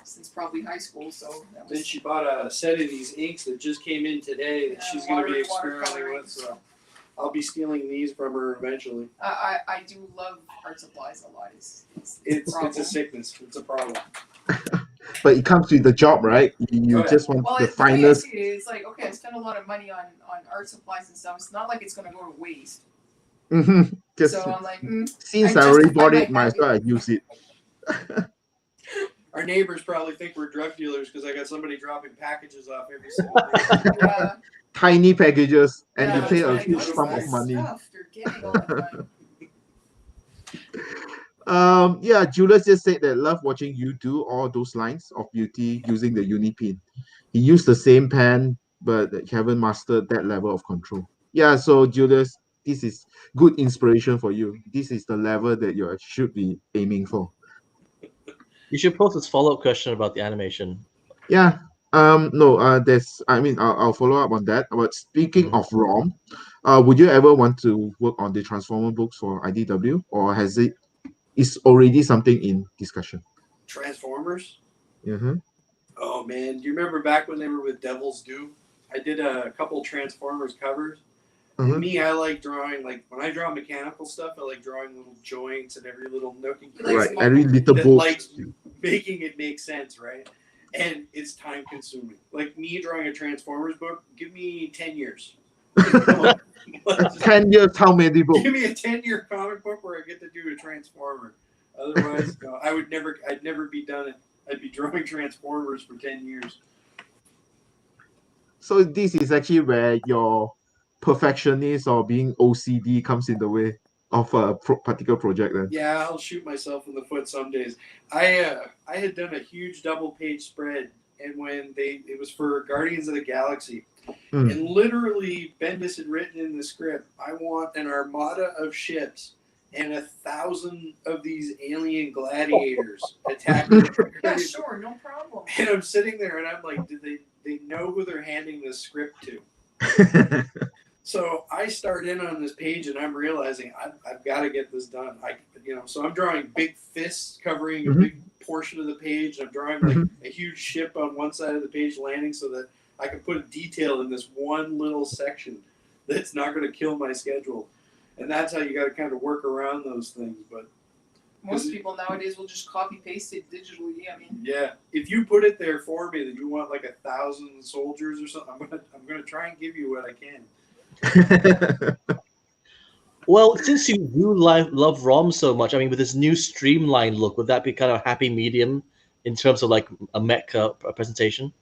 since probably high school. So then she bought a set of these inks that just came in today that she's going to be experimenting with. So I'll be stealing these from her eventually. I do love art supplies a lot. It's a sickness. It's a problem. But it comes with the job, right? You just want the finest. It's like, okay, I spent a lot of money on art supplies and stuff. It's not like it's going to go to waste. So I'm like, since I already bought it, might as well use it. Our neighbors probably think we're drug dealers because I got somebody dropping packages off every single day. Tiny packages, and you pay a huge sum of money. Julius just said that love watching you do all those lines of beauty using the uni pin. He used the same pen, but he haven't mastered that level of control. Yeah, so Julius, this is good inspiration for you. This is the level that you should be aiming for. You should post this follow-up question about the animation. Yeah. I'll follow up on that. But speaking of ROM, would you ever want to work on the Transformer books for IDW, or is already something in discussion? Transformers? Mm-hmm. Oh man, do you remember back when they were with Devil's Due? I did a couple Transformers covers. And me, I like drawing, like when I draw mechanical stuff, I like drawing little joints and every little nook and cranny. Right, every little book. Like making it make sense, right? And it's time consuming. Like me drawing a Transformers book, give me 10 years. 10 years, how many books? Give me a 10-year comic book where I get to do a Transformer. Otherwise, no, I'd never be done it. I'd be drawing Transformers for 10 years. So this is actually where your perfectionist or being OCD comes in the way of a particular project then. Yeah, I'll shoot myself in the foot some days. I had done a huge double-page spread, and when it was for Guardians of the Galaxy, and literally Bendis had written in the script, I want an armada of ships and 1,000 of these alien gladiators attacking. Yeah, sure, no problem. And I'm sitting there, and I'm like, do they know who they're handing this script to? So I start in on this page, and I'm realizing I've got to get this done. So I'm drawing big fists covering a big portion of the page. I'm drawing like a huge ship on one side of the page landing so that I can put a detail in this one little section that's not going to kill my schedule. And that's how you got to kind of work around those things. But most people nowadays will just copy paste it digitally. I mean, yeah, if you put it there for me that you want like 1,000 soldiers or something, I'm gonna try and give you what I can. Well, since you do love ROM so much, I mean, with this new streamlined look, would that be kind of a happy medium in terms of like a mech presentation?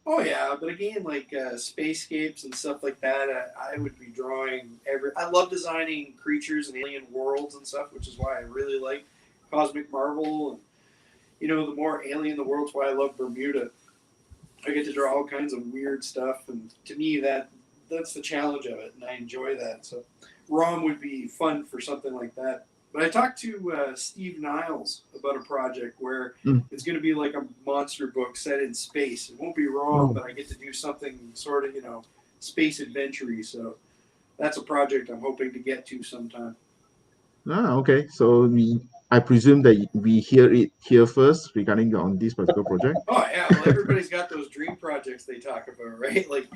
Oh yeah, but again, like spacescapes and stuff like that, I would be drawing I love designing creatures and alien worlds and stuff, which is why I really like Cosmic Marvel. And the more alien the world's why I love Bermuda. I get to draw all kinds of weird stuff, and to me that's the challenge of it, and I enjoy that. So ROM would be fun for something like that. But I talked to Steve Niles about a project where it's going to be like a monster book set in space. It won't be ROM, but I get to do something sort of, space adventure-y. So that's a project I'm hoping to get to sometime. Okay. So I presume that we hear it here first regarding on this particular project. Oh yeah, well everybody's got those dream projects they talk about, right? Like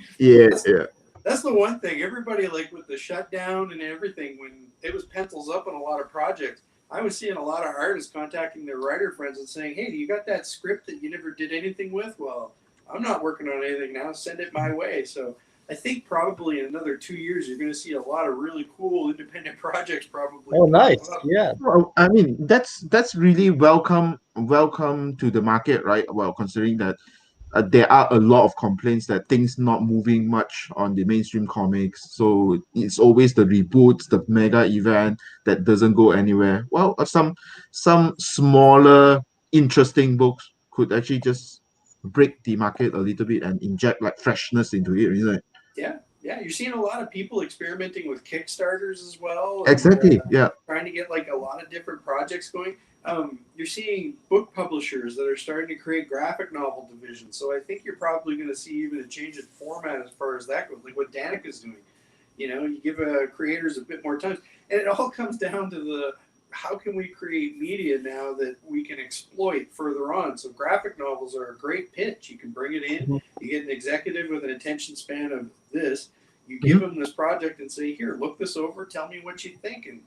That's the one thing. Everybody, like with the shutdown and everything, when it was pencils up on a lot of projects, I was seeing a lot of artists contacting their writer friends and saying, hey, do you got that script that you never did anything with? Well, I'm not working on anything now. Send it my way. So I think probably in another 2 years, you're going to see a lot of really cool independent projects probably. Oh, nice. come up. Yeah. Well, I mean, that's really welcome to the market, right? Well, considering that there are a lot of complaints that things not moving much on the mainstream comics. So it's always the reboots, the mega event that doesn't go anywhere. Well, some smaller, interesting books could actually just break the market a little bit and inject like freshness into it, isn't it? Yeah, yeah. You're seeing a lot of people experimenting with Kickstarters as well. Exactly. Yeah. Trying to get like a lot of different projects going. You're seeing book publishers that are starting to create graphic novel divisions. So I think you're probably going to see even a change in format as far as that goes, like what Danica's doing. You know, you give creators a bit more time. And it all comes down to the how can we create media now that we can exploit further on. So graphic novels are a great pitch. You can bring it in. You get an executive with an attention span of this. You give them this project and say, here, look this over. Tell me what you think. And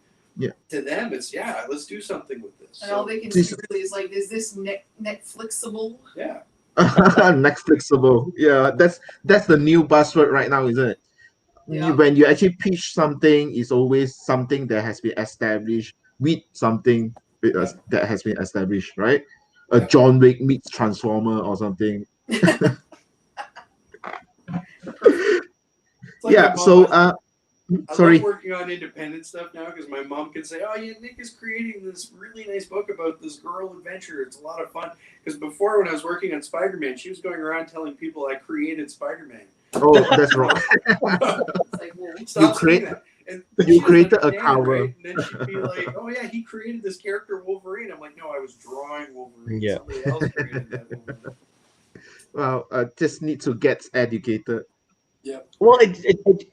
to them, it's, let's do something with this. And all they can see really is like, is this Netflixable? Yeah. Netflixable. Yeah, that's the new buzzword right now, isn't it? Yeah. When you actually pitch something, it's always something that has been established with something that has been established, right? A John Wick meets Transformer or something. Like so sorry. I love working on independent stuff now because my mom can say, oh yeah, Nick is creating this really nice book about this girl adventure. It's a lot of fun. Because before, when I was working on Spider-Man, she was going around telling people I created Spider-Man. Oh, that's wrong. It's like, well, stop saying that. And you created a cover. Right? And then she'd be like, oh yeah, he created this character Wolverine. I'm like, no, I was drawing Wolverine. Yeah. Somebody else created that Wolverine. Well, just need to get educated. Yeah. Well,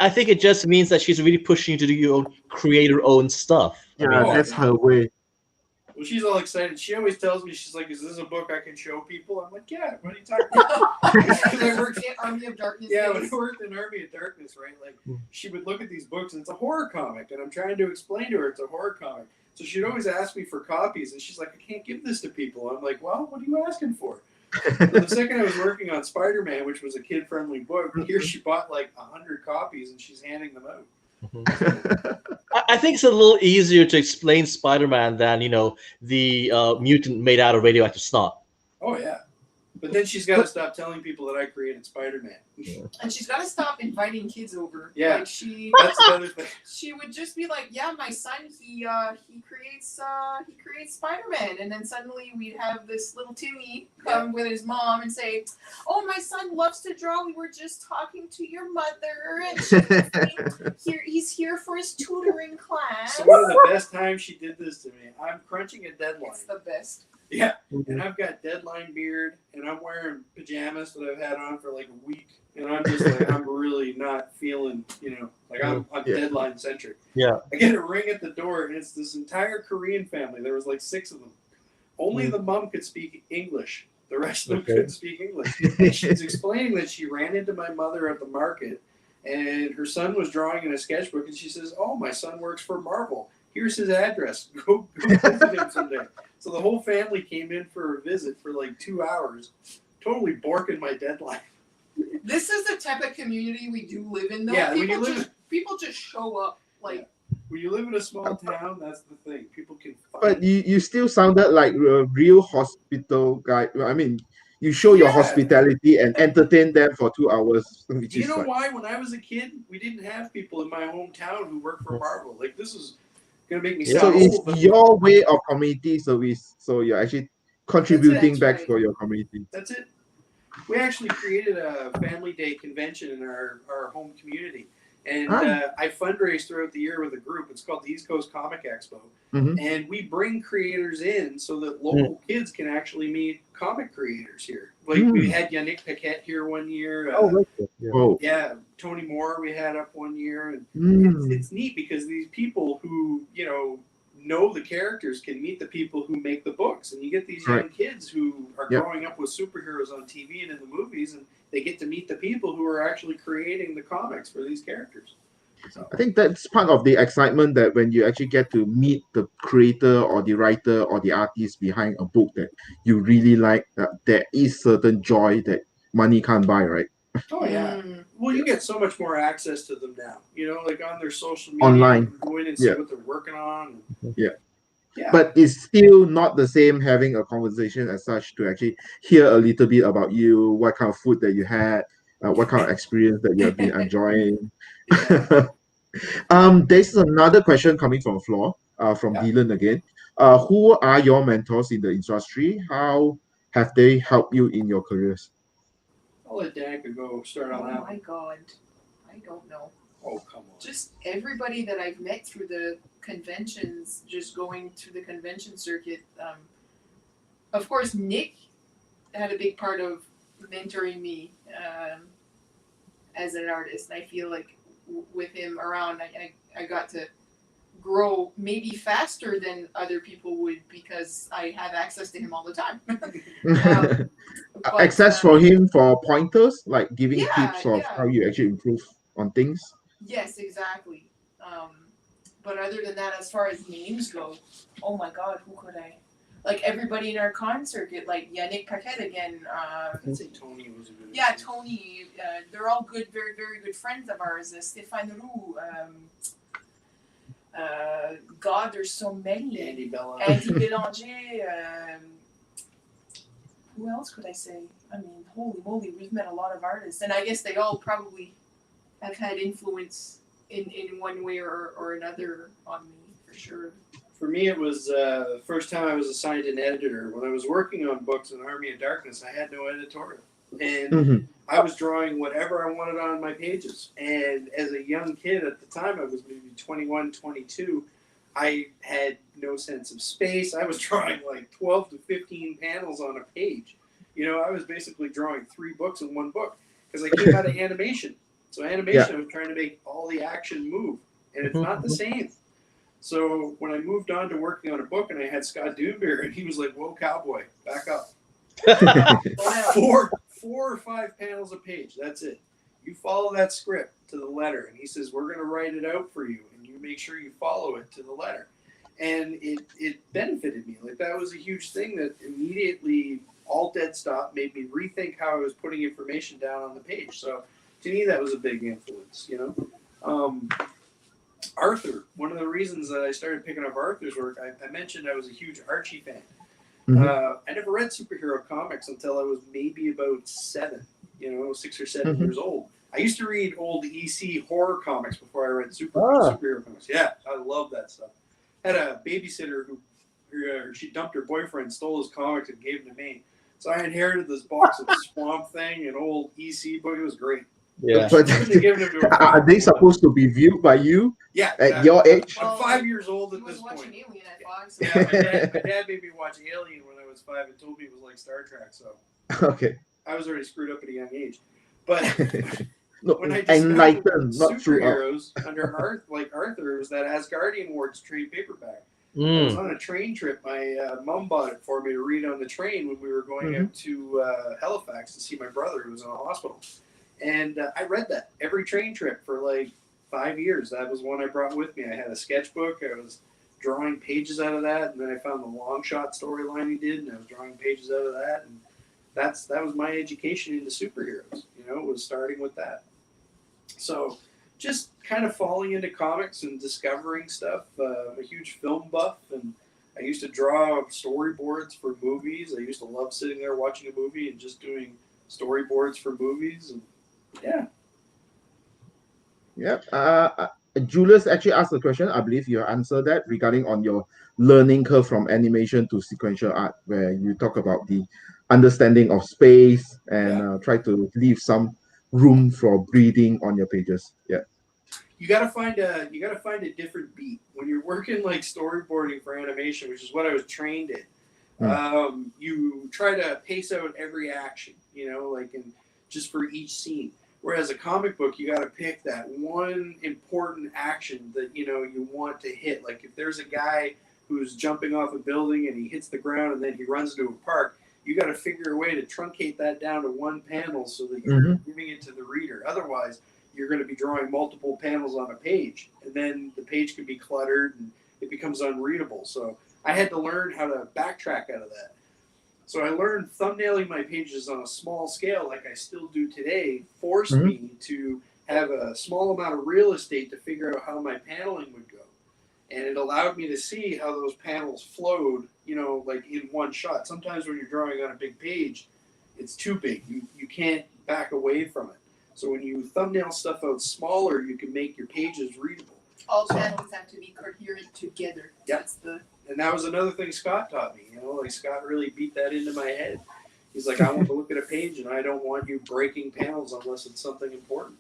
I think it just means that she's really pushing you to do your own, create her own stuff. Yeah, that's her way. Well, she's all excited. She always tells me, she's like, is this a book I can show people? I'm like, yeah, what are you talking about? Because I worked in Army of Darkness. Yeah, when I worked in Army of Darkness, right? Like, she would look at these books, and it's a horror comic, and I'm trying to explain to her it's a horror comic. So she'd always ask me for copies, and she's like, I can't give this to people. I'm like, well, what are you asking for? So the second I was working on Spider-Man, which was a kid-friendly book, here she bought like 100 copies, and she's handing them out. I think it's a little easier to explain Spider-Man than, the mutant made out of radioactive snot. Oh, yeah. But then she's got to stop telling people that I created Spider-Man. And she's got to stop inviting kids over. Yeah, like that's the other thing. She would just be like, "Yeah, my son, he creates Spider-Man," and then suddenly we'd have this little Timmy come with his mom and say, "Oh, my son loves to draw. We were just talking to your mother, and he's here for his tutoring class." So one of the best times she did this to me, I'm crunching a deadline. It's the best. Yeah, and I've got deadline beard, and I'm wearing pajamas that I've had on for like a week, and I'm just like, I'm really not feeling, like I'm deadline centric. Yeah. I get a ring at the door, and it's this entire Korean family. There was like 6 of them. Only the mom could speak English. The rest of them couldn't speak English. And she's explaining that she ran into my mother at the market, and her son was drawing in a sketchbook, and she says, "Oh, my son works for Marvel. Here's his address. Go visit him someday." So the whole family came in for a visit for like 2 hours, totally borking my deadline. This is the type of community we do live in, though. Yeah, people just show up like. When you live in a small town, that's the thing. People can. But you still sounded like a real hospital guy. I mean, you show your hospitality and entertain them for 2 hours. Do you know why? When I was a kid, we didn't have people in my hometown who worked for Marvel. Like, this is gonna make me sound so it's old, your way of community service. So you're actually contributing back for your community. That's it. We actually created a family day convention in our home community. And I fundraise throughout the year with a group. It's called the East Coast Comic Expo. And we bring creators in so that local kids can actually meet comic creators here. Like we had Yannick Paquette here one year. Yeah, Tony Moore we had up one year. And it's neat because these people who, know the characters can meet the people who make the books. And you get these young kids who are growing up with superheroes on TV and in the movies, and they get to meet the people who are actually creating the comics for these characters. So. I think that's part of the excitement, that when you actually get to meet the creator or the writer or the artist behind a book that you really like, there is certain joy that money can't buy, right? Oh yeah. Well, you get so much more access to them now. You know, like on their social media, Online. you can go in and see Yeah. what they're working on. Yeah. Yeah. But it's still not the same having a conversation as such to actually hear a little bit about you, what kind of food that you had, what kind of experience that you have been enjoying. Yeah. There's another question coming from Floor, from Yeah. Dylan again. Who are your mentors in the industry? How have they helped you in your careers? I'll let Danica go start on that. Oh my God, I don't know. Oh, come on. Just everybody that I've met through the conventions, just going through the convention circuit. Of course, Nick had a big part of mentoring me as an artist. And I feel like with him around, I got to grow maybe faster than other people would because I have access to him all the time. But, Access for him for pointers, like giving Yeah, tips of yeah. how you actually improve on things. Yes, exactly. But other than that, as far as names go, oh my God, who could I? Like everybody in our con circuit, like Yannick Paquette again. I'd say Tony was a good Yeah, example. Tony. They're all good, very, very good friends of ours. Stéphane Roux. God, there's so many. Andy Bella. Andy Bélanger. Who else could I say? I mean, holy moly, we've met a lot of artists, and I guess they all probably have had influence in one way or another on me, for sure. For me, it was the first time I was assigned an editor. When I was working on books in Army of Darkness, I had no editorial. And I was drawing whatever I wanted on my pages. And as a young kid at the time, I was maybe 21, 22, I had no sense of space. I was drawing like 12 to 15 panels on a page. You know, I was basically drawing 3 books in one book because I came out of animation. So animation, I was trying to make all the action move. And it's not the same. So when I moved on to working on a book and I had Scott Doonbeer, and he was like, whoa, cowboy, back up. 4 or 5 panels a page. That's it. You follow that script to the letter. And he says, we're going to write it out for you. And you make sure you follow it to the letter. And it benefited me. Like that was a huge thing that immediately all dead stop made me rethink how I was putting information down on the page. So to me, that was a big influence, you know. Arthur, one of the reasons that I started picking up Arthur's work, I mentioned I was a huge Archie fan. I never read superhero comics until I was maybe about 7, 6 or 7 years old. I used to read old EC horror comics before I read superhero comics. Yeah, I love that stuff. I had a babysitter who she dumped her boyfriend, stole his comics, and gave them to me. So I inherited this box of Swamp Thing and old EC book. It was great. Yeah. But are they supposed to be viewed by you? Yeah, at your age? I'm 5 years old at this watching point. Alien at Fox. Yeah, my dad made me watch Alien when I was 5 and told me it was like Star Trek. So Okay. I was already screwed up at a young age. But No, when I discovered enlightened, not true. superheroes under Arthur, it was that Asgardian Wars trade paperback. I was on a train trip. My mom bought it for me to read on the train when we were going out to Halifax to see my brother who was in a hospital. And I read that every train trip for like 5 years. That was one I brought with me. I had a sketchbook. I was drawing pages out of that. And then I found the long shot storyline he did, and I was drawing pages out of that. And that was my education into superheroes. It was starting with that. So just kind of falling into comics and discovering stuff. I'm a huge film buff, and I used to draw storyboards for movies. I used to love sitting there watching a movie and just doing storyboards for movies. And yeah. Yeah. Julius actually asked a question. I believe you answered that regarding on your learning curve from animation to sequential art, where you talk about the understanding of space and try to leave some room for breathing on your pages. Yeah. You gotta find a different beat when you're working like storyboarding for animation, which is what I was trained in. You try to pace out every action, and just for each scene. Whereas a comic book, you got to pick that one important action that you want to hit. Like if there's a guy who's jumping off a building and he hits the ground and then he runs into a park, you got to figure a way to truncate that down to one panel so that you're giving it to the reader. Otherwise, you're going to be drawing multiple panels on a page, and then the page can be cluttered and it becomes unreadable. So I had to learn how to backtrack out of that. So I learned thumbnailing my pages on a small scale, like I still do today, forced Mhm. me to have a small amount of real estate to figure out how my paneling would go. And it allowed me to see how those panels flowed, like in one shot. Sometimes when you're drawing on a big page, it's too big. You can't back away from it. So when you thumbnail stuff out smaller, you can make your pages readable. All panels have to be coherent together. Yep. That's the. And that was another thing Scott taught me. Like Scott really beat that into my head. He's like, I want to look at a page and I don't want you breaking panels unless it's something important.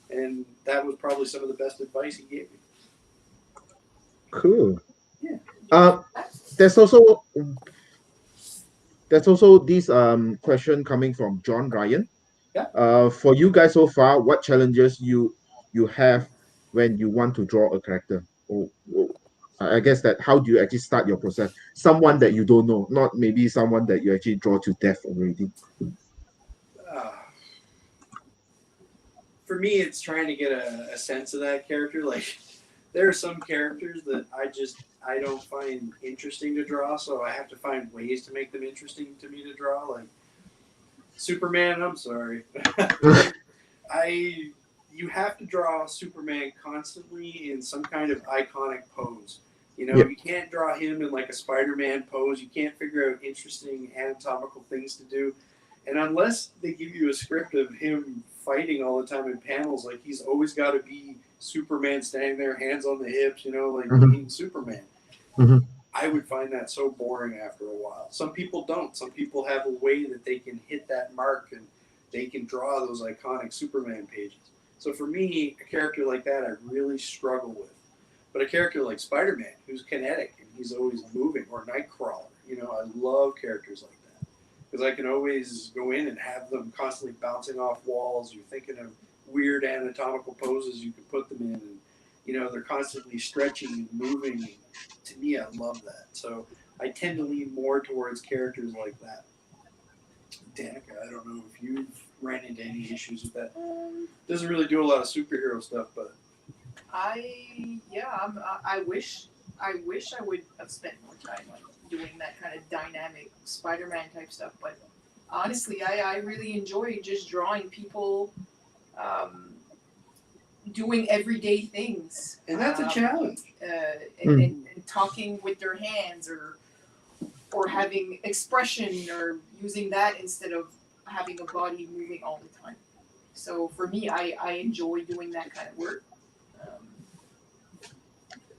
And that was probably some of the best advice he gave me. Cool. Yeah. There's also this question coming from John Ryan. Yeah. For you guys so far, what challenges you have when you want to draw a character? I guess that how do you actually start your process? Someone that you don't know, not maybe someone that you actually draw to death already. For me, it's trying to get a sense of that character. Like, there are some characters that I don't find interesting to draw, so I have to find ways to make them interesting to me to draw. Like Superman, I'm sorry. You have to draw Superman constantly in some kind of iconic pose. You can't draw him in like a Spider-Man pose. You can't figure out interesting anatomical things to do. And unless they give you a script of him fighting all the time in panels, like he's always got to be Superman standing there, hands on the hips, being Superman. Mm-hmm. I would find that so boring after a while. Some people don't. Some people have a way that they can hit that mark and they can draw those iconic Superman pages. So for me, a character like that I really struggle with. But a character like Spider-Man, who's kinetic and he's always moving, or Nightcrawler, I love characters like that. Because I can always go in and have them constantly bouncing off walls. You're thinking of weird anatomical poses you can put them in. And, they're constantly stretching and moving. To me, I love that. So I tend to lean more towards characters like that. Danica, I don't know if you've ran into any issues with that. Doesn't really do a lot of superhero stuff, but I wish I would have spent more time like doing that kind of dynamic Spider-Man type stuff. But honestly, I really enjoy just drawing people doing everyday things. And that's a challenge. And talking with their hands or having expression or using that instead of having a body moving all the time. So for me, I enjoy doing that kind of work.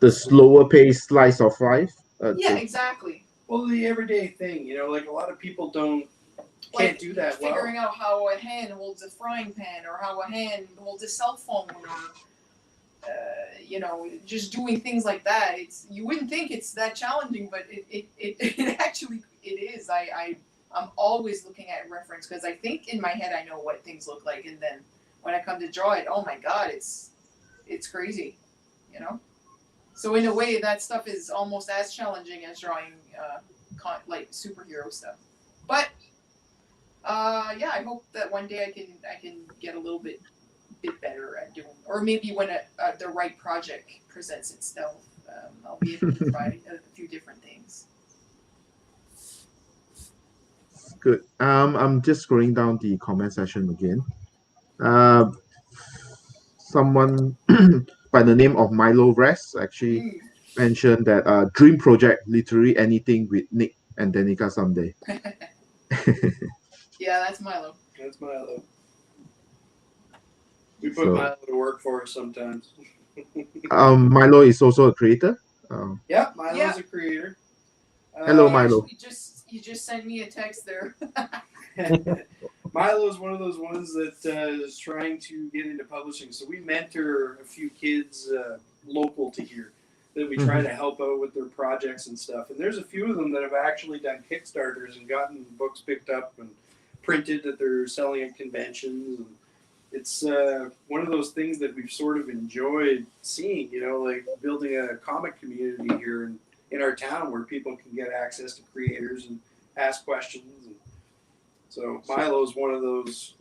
The slower paced slice of life. Yeah, exactly. Well, the everyday thing, like a lot of people can't do that well. Figuring out how a hand holds a frying pan or how a hand holds a cell phone or, just doing things like that. You wouldn't think it's that challenging, but it actually is. I'm always looking at reference because I think in my head I know what things look like, and then when I come to draw it, oh my god, it's crazy, So in a way, that stuff is almost as challenging as drawing like superhero stuff. But I hope that one day I can get a little bit better at doing, or maybe when the right project presents itself, I'll be able to try a few different things. Good. I'm just scrolling down the comment section again. Someone by the name of Milo Rest actually mentioned that dream project, literally anything with Nick and Danica someday. Yeah, that's Milo. That's Milo. We put Milo to work for us sometimes. Milo is also a creator. Yeah, Milo's a creator. Hello, Milo. You just sent me a text there. Milo is one of those ones that is trying to get into publishing. So we mentor a few kids local to here that we try to help out with their projects and stuff. And there's a few of them that have actually done Kickstarters and gotten books picked up and printed that they're selling at conventions. And it's one of those things that we've sort of enjoyed seeing, like building a comic community here in our town where people can get access to creators and ask questions. And so Milo's one of those,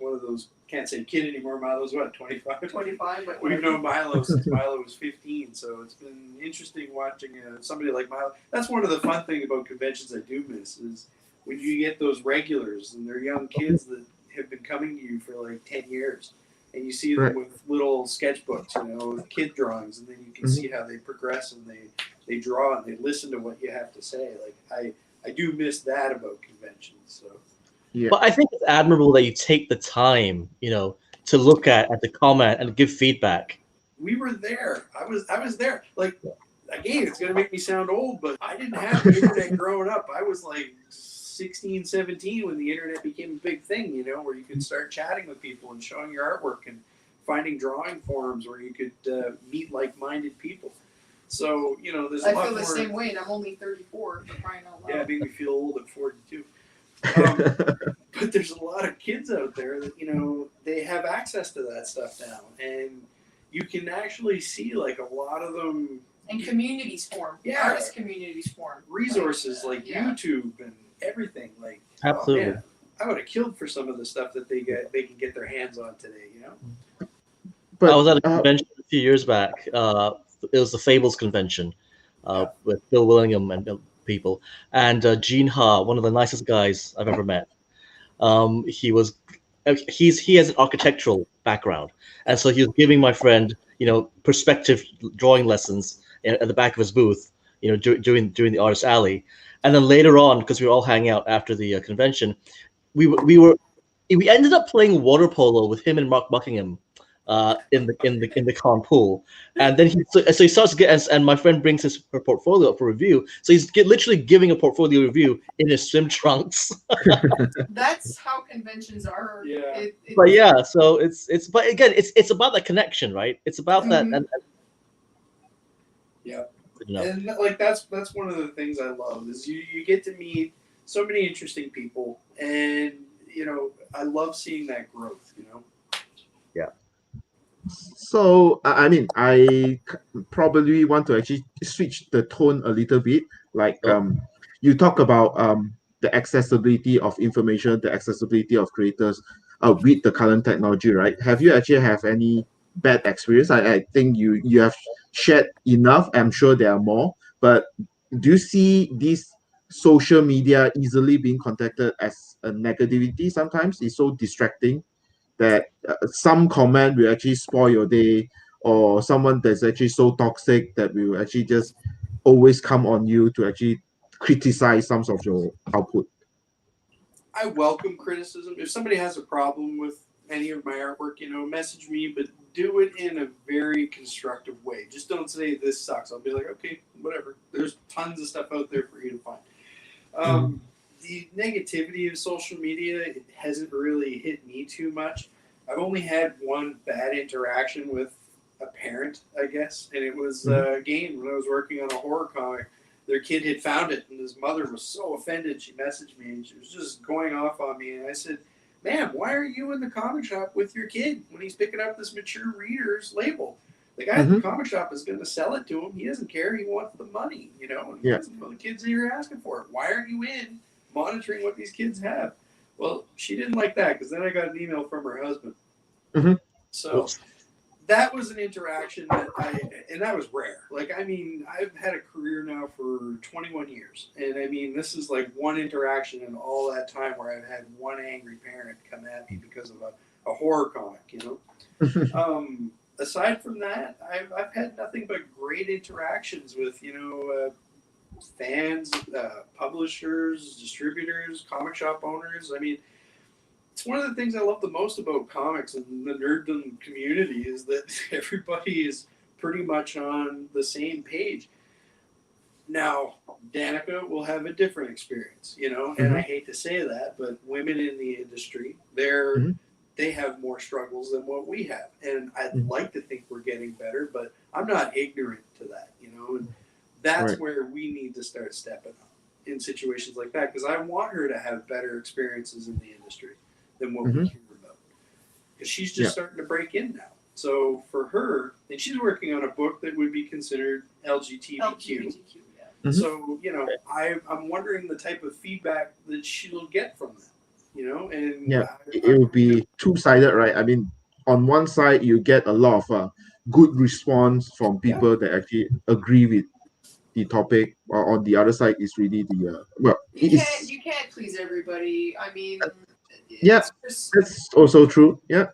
can't say kid anymore. Milo's what, 25? 25, but we've known Milo since Milo was 15. So it's been interesting watching somebody like Milo. That's one of the fun things about conventions I do miss is when you get those regulars and they're young kids that have been coming to you for like 10 years, and you see them Right. with little sketchbooks, with kid drawings, and then you can see how they progress and they draw and they listen to what you have to say. Like I do miss that about conventions. So. Yeah. But I think it's admirable that you take the time, to look at the comment and give feedback. We were there. I was there. Like, again, it's going to make me sound old, but I didn't have the internet growing up. I was like 16, 17 when the internet became a big thing, where you could start chatting with people and showing your artwork and finding drawing forums where you could meet like-minded people. So, there's a I lot feel the more. same way, and I'm only 34. For crying out loud. Yeah, it made me feel old at 42. But there's a lot of kids out there that, they have access to that stuff now. And you can actually see, like, a lot of them. And communities form. Yeah. Artist communities form. Resources like yeah. YouTube and everything. Like, Absolutely. Oh, man, I would have killed for some of the stuff that they can get their hands on today, But I was at a convention a few years back. It was the Fables convention with Bill Willingham and people. And Gene Ha, one of the nicest guys I've ever met. He has an architectural background. And so he was giving my friend, perspective drawing lessons at the back of his booth, during the artist alley. And then later on, because we were all hanging out after the convention, we ended up playing water polo with him and Mark Buckingham in the con pool. And then he starts to get, and my friend brings her portfolio up for review. So he's literally giving a portfolio review in his swim trunks. That's how conventions are. Yeah. But yeah, so but again, it's about that connection, right? It's about that. And yeah. And like that's one of the things I love is you get to meet so many interesting people, and I love seeing that growth. Yeah. So, I mean, I probably want to actually switch the tone a little bit. Like, you talk about the accessibility of information, the accessibility of creators with the current technology, right? Have you actually have any bad experience? I think you have shared enough. I'm sure there are more. But do you see this social media easily being contacted as a negativity sometimes? It's so distracting that some comment will actually spoil your day, or someone that's actually so toxic that will actually just always come on you to actually criticize some of your output. I welcome criticism. If somebody has a problem with any of my artwork, message me, but do it in a very constructive way. Just don't say this sucks. I'll be like, okay, whatever. There's tons of stuff out there for you to find. The negativity of social media, it hasn't really hit me too much. I've only had one bad interaction with a parent, I guess, and it was again when I was working on a horror comic. Their kid had found it, and his mother was so offended. She messaged me, and she was just going off on me. And I said, "Ma'am, why are you in the comic shop with your kid when he's picking up this mature reader's label? The guy at the comic shop is going to sell it to him. He doesn't care. He wants the money, and he doesn't know the kids that you're asking for it. Why aren't you in monitoring what these kids have?" Well, she didn't like that because then I got an email from her husband. So that was an interaction and that was rare. Like, I mean, I've had a career now for 21 years. And I mean, this is like one interaction in all that time where I've had one angry parent come at me because of a horror comic, Aside from that, I've had nothing but great interactions with, fans, publishers, distributors, comic shop owners. I mean, it's one of the things I love the most about comics and the nerddom community is that everybody is pretty much on the same page. Now, Danica will have a different experience, and I hate to say that, but women in the industry, they have more struggles than what we have. And I'd like to think we're getting better, but I'm not ignorant to that, and that's where we need to start stepping up in situations like that, because I want her to have better experiences in the industry than what we hear about. Because she's just starting to break in now. So for her, and she's working on a book that would be considered LGBTQ. So, I'm wondering the type of feedback that she'll get from that, and it will be two-sided, right? I mean, on one side, you get a lot of good response from people that actually agree with the topic on the other side is really the You can't please everybody. I mean, yeah, that's also true. Yeah.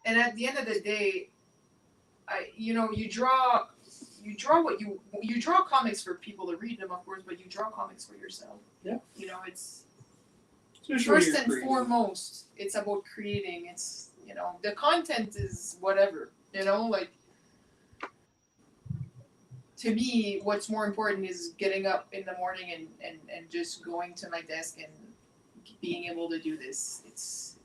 And at the end of the day, you draw comics for people to read them, of course, but you draw comics for yourself. Yeah. It's Especially first and foremost, it's about creating. It's the content is whatever. To me, what's more important is getting up in the morning and just going to my desk and being able to do this.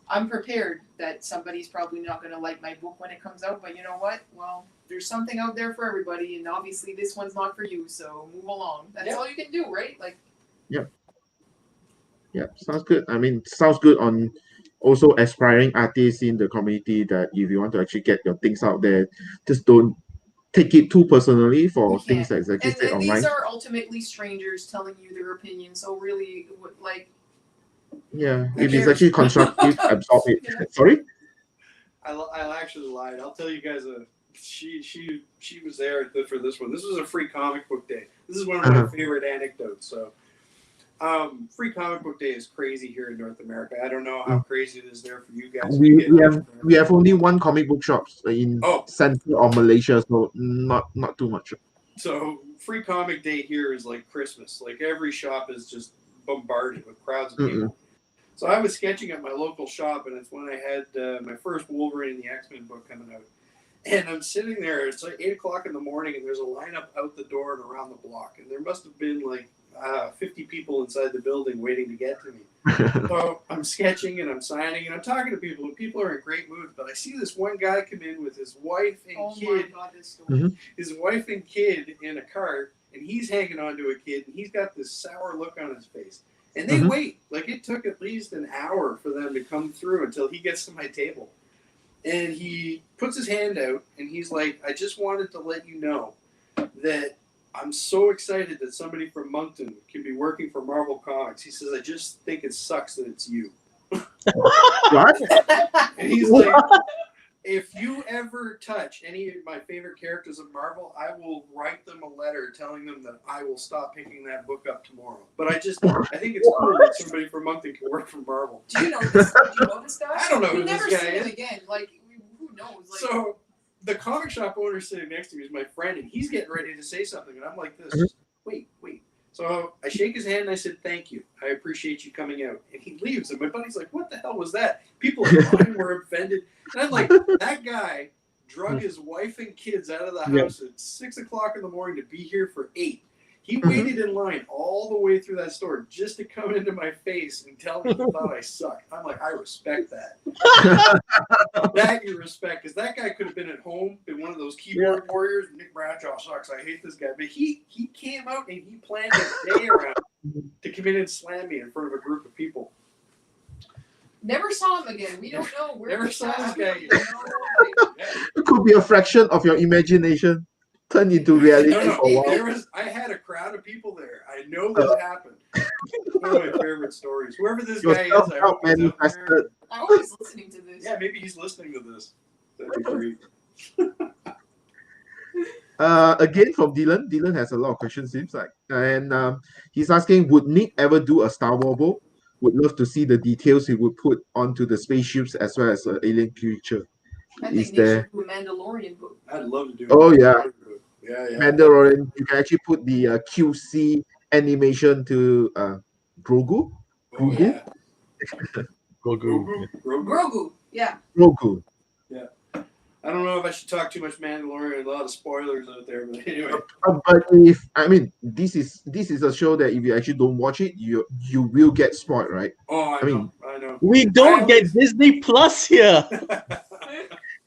I'm prepared that somebody's probably not going to like my book when it comes out, but you know what? Well, there's something out there for everybody, and obviously this one's not for you, so move along. That's all you can do, right? Yeah, sounds good. I mean, sounds good on also aspiring artists in the community that if you want to actually get your things out there, just don't take it too personally for things that exactly said online. These are ultimately strangers telling you their opinion, so really, yeah, if it's actually constructive, absorb it. Sorry? I actually lied. I'll tell you guys she was there for this one. This was a free comic book day. This is one of my favorite anecdotes. So, free comic book day is crazy here in North America. I don't know how crazy it is there for you guys. We have only one comic book shop in Central or Malaysia, so not too much. So free comic day here is like Christmas. Like every shop is just bombarded with crowds of people. So I was sketching at my local shop, and it's when I had my first Wolverine and the X-Men book coming out. And I'm sitting there, it's like 8 o'clock in the morning, and there's a lineup out the door and around the block. And there must have been like 50 people inside the building waiting to get to me. So I'm sketching and I'm signing and I'm talking to people, and people are in great mood. But I see this one guy come in with his wife and kid. My God, this story. His wife and kid in a cart, and he's hanging on to a kid, and he's got this sour look on his face. And they wait. Like, it took at least an hour for them to come through until he gets to my table. And he puts his hand out, and he's like, I just wanted to let you know that I'm so excited that somebody from Moncton can be working for Marvel Comics. He says, I just think it sucks that it's you. What? And he's like, if you ever touch any of my favorite characters of Marvel, I will write them a letter telling them that I will stop picking that book up tomorrow. But I think it's cool that somebody from Moncton can work for Marvel. Do you know this guy? I don't know who this guy is. Him again. Like, who knows? Like, so the comic shop owner sitting next to me is my friend, and he's getting ready to say something, and I'm like this. Wait. So I shake his hand and I said, thank you. I appreciate you coming out. And he leaves. And my buddy's like, what the hell was that? People in line were offended. And I'm like, that guy drug his wife and kids out of the house at 6 o'clock in the morning to be here for 8. He waited in line all the way through that store just to come into my face and tell me he thought I sucked. I'm like, I respect that. That you respect, because that guy could have been at home, been one of those keyboard warriors. Nick Bradshaw sucks. I hate this guy. But he came out and he planned a day around to come in and slam me in front of a group of people. Never saw him again. We don't know. Never saw this guy. It could be a fraction of your imagination turned into reality for a while. I had a crowd of people there. I know this happened. One of my favorite stories. Whoever this guy is, I hope he's out there. I hope he's listening to this. Yeah, maybe he's listening to this. That'd be great. Again from Dylan. Dylan has a lot of questions, seems like. And he's asking, would Nick ever do a Star Wars book? Would love to see the details he would put onto the spaceships as well as alien creature. I think they should do a Mandalorian book. I'd love to do Yeah. Mandalorian. You can actually put the QC animation to Grogu. Yeah. Grogu. Yeah. Grogu. Yeah. I don't know if I should talk too much Mandalorian. A lot of spoilers out there, but anyway. But this is a show that if you actually don't watch it, you will get spoiled, right? Oh, I know. We don't get Disney Plus here.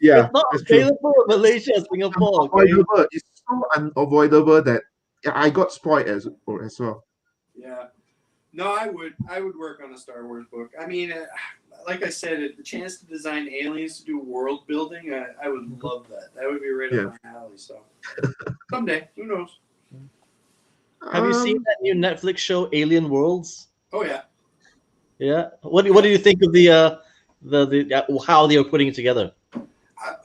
Yeah, it's not available in Malaysia, Singapore. Okay? It's so unavoidable that I got spoiled as well. Yeah. No, I would work on a Star Wars book. I mean, like I said, the chance to design aliens to do world building, I would love that. That would be right up my alley. So someday, who knows? Have you seen that new Netflix show, Alien Worlds? Oh yeah. Yeah. What do you think of the how they are putting it together?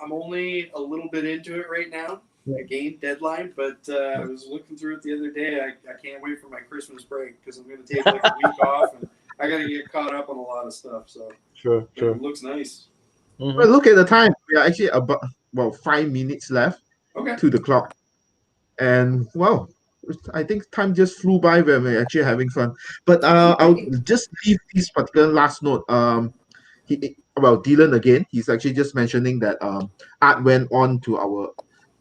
I'm only a little bit into it right now. again deadline, but I was looking through it the other day. I can't wait for my Christmas break because I'm going to take like a week off, and I got to get caught up on a lot of stuff. So Sure. it looks nice. Mm-hmm. Well, look at the time. We are actually about 5 minutes left to the clock, and well, I think time just flew by when we're actually having fun. But I'll just leave this particular last note. About Dylan again. He's actually just mentioning that Art went on to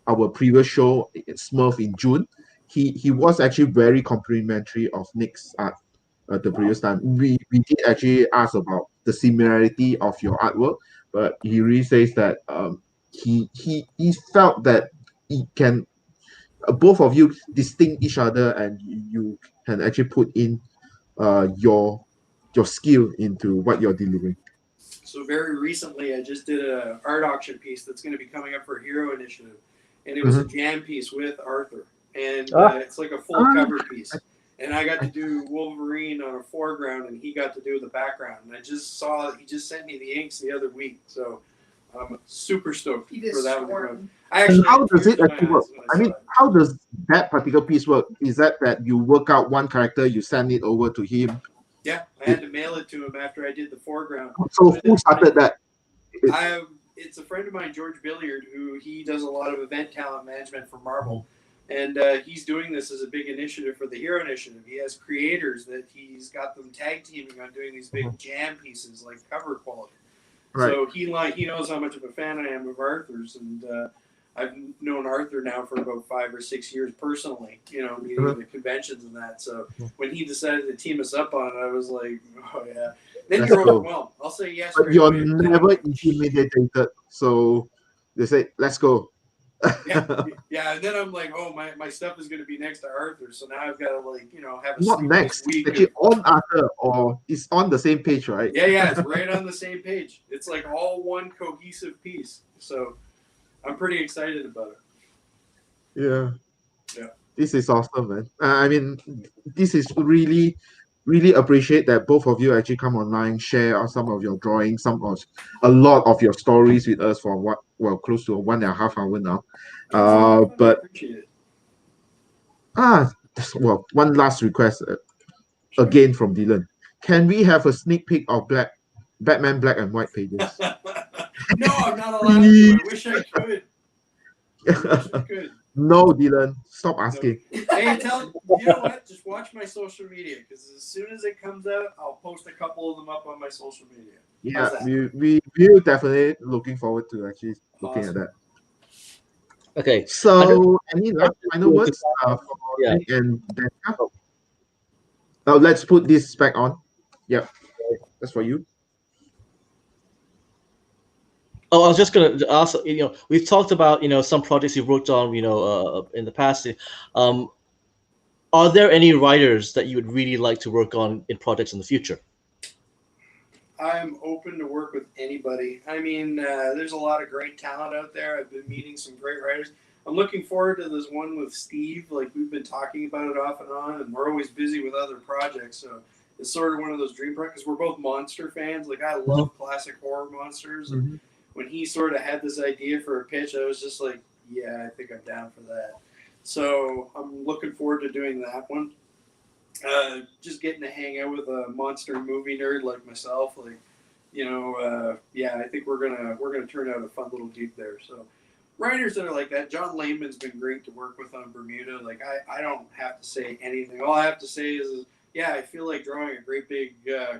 our previous show, Smurf, in June. He was actually very complimentary of Nick's art the previous time. We did actually ask about the similarity of your artwork, but he really says that he felt that he can both of you distinct each other, and you can actually put in your skill into what you're delivering. So very recently, I just did an art auction piece that's going to be coming up for Hero Initiative, and it was a jam piece with Arthur, and it's like a full cover piece. And I got to do Wolverine on a foreground, and he got to do the background. And I just saw that he just sent me the inks the other week, so I'm super stoked for that one. How does it actually work? I mean, how does that particular piece work? Is that you work out one character, you send it over to him? Yeah, I had to mail it to him after I did the foreground. So who started that? It's a friend of mine, George Billiard, who he does a lot of event talent management for Marvel. And he's doing this as a big initiative for the Hero Initiative. He has creators that he's got them tag teaming on doing these big jam pieces, like cover quality. Right. So he knows how much of a fan I am of Arthur's, and I've known Arthur now for about 5 or 6 years personally, meeting at the conventions and that. So when he decided to team us up on it, I was like, oh yeah. Then you're overwhelmed. I'll say yes. But you're never intimidated, so they say, let's go. yeah, and then I'm like, oh, my stuff is going to be next to Arthur, so now I've got to have a not next week. Actually, on Arthur, or it's on the same page, right? Yeah, it's right on the same page. It's like all one cohesive piece. So I'm pretty excited about it. Yeah. This is awesome, man. I mean, this is really, really appreciate that both of you actually come online, share some of your drawings, a lot of your stories with us for close to 1.5 hours now. But one last request again from Dylan. Can we have a sneak peek of Batman Black and White pages? No, I'm not allowed to. I wish I could. No, Dylan, stop asking. No. Hey, you know what? Just watch my social media, because as soon as it comes out, I'll post a couple of them up on my social media. Yeah, we're definitely looking forward to actually looking at that. Okay. So, any final words for Nick and Danica? Now, let's put this back on. Yep, that's for you. Oh, I was just going to ask, we've talked about, some projects you've worked on, in the past. Are there any writers that you would really like to work on in projects in the future? I'm open to work with anybody. I mean, there's a lot of great talent out there. I've been meeting some great writers. I'm looking forward to this one with Steve. Like, we've been talking about it off and on, and we're always busy with other projects. So it's sort of one of those dream projects. We're both monster fans. Like, I love classic horror monsters. And when he sort of had this idea for a pitch, I was just like, yeah, I think I'm down for that. So I'm looking forward to doing that one. Just getting to hang out with a monster movie nerd like myself, I think we're gonna turn out a fun little gig there. So writers that are like that, John Layman's been great to work with on Bermuda. Like, I don't have to say anything. All I have to say is I feel like drawing a great big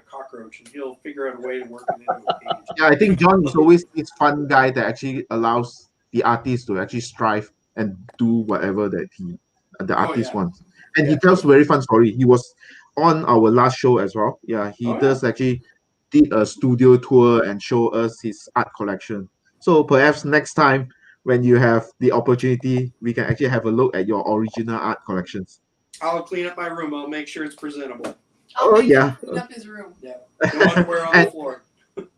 cockroach, and he'll figure out a way to work it into a page. Yeah, I think John is always this fun guy that actually allows the artist to actually strive and do whatever that the artist wants. And he tells a very fun story. He was on our last show as well. Yeah, he actually did a studio tour and show us his art collection. So perhaps next time when you have the opportunity, we can actually have a look at your original art collections. I'll clean up my room. I'll make sure it's presentable. Clean up his room. Yeah, no underwear on the floor.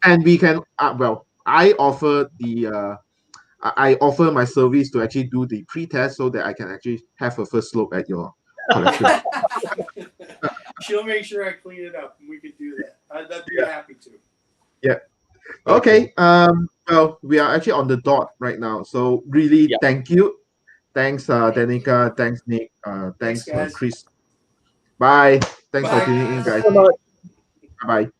And we can, I offer my service to actually do the pre-test so that I can actually have a first look at your collection. She'll make sure I clean it up, and we could do that. I'd be happy to. Yeah. Okay. Well, we are actually on the dot right now. So really, thank you. Thanks, Danica. Thanks, Nick. Thanks, Thanks, guys. Chris. Bye. Thanks for Bye, tuning in, guys. guys. So much. Bye bye.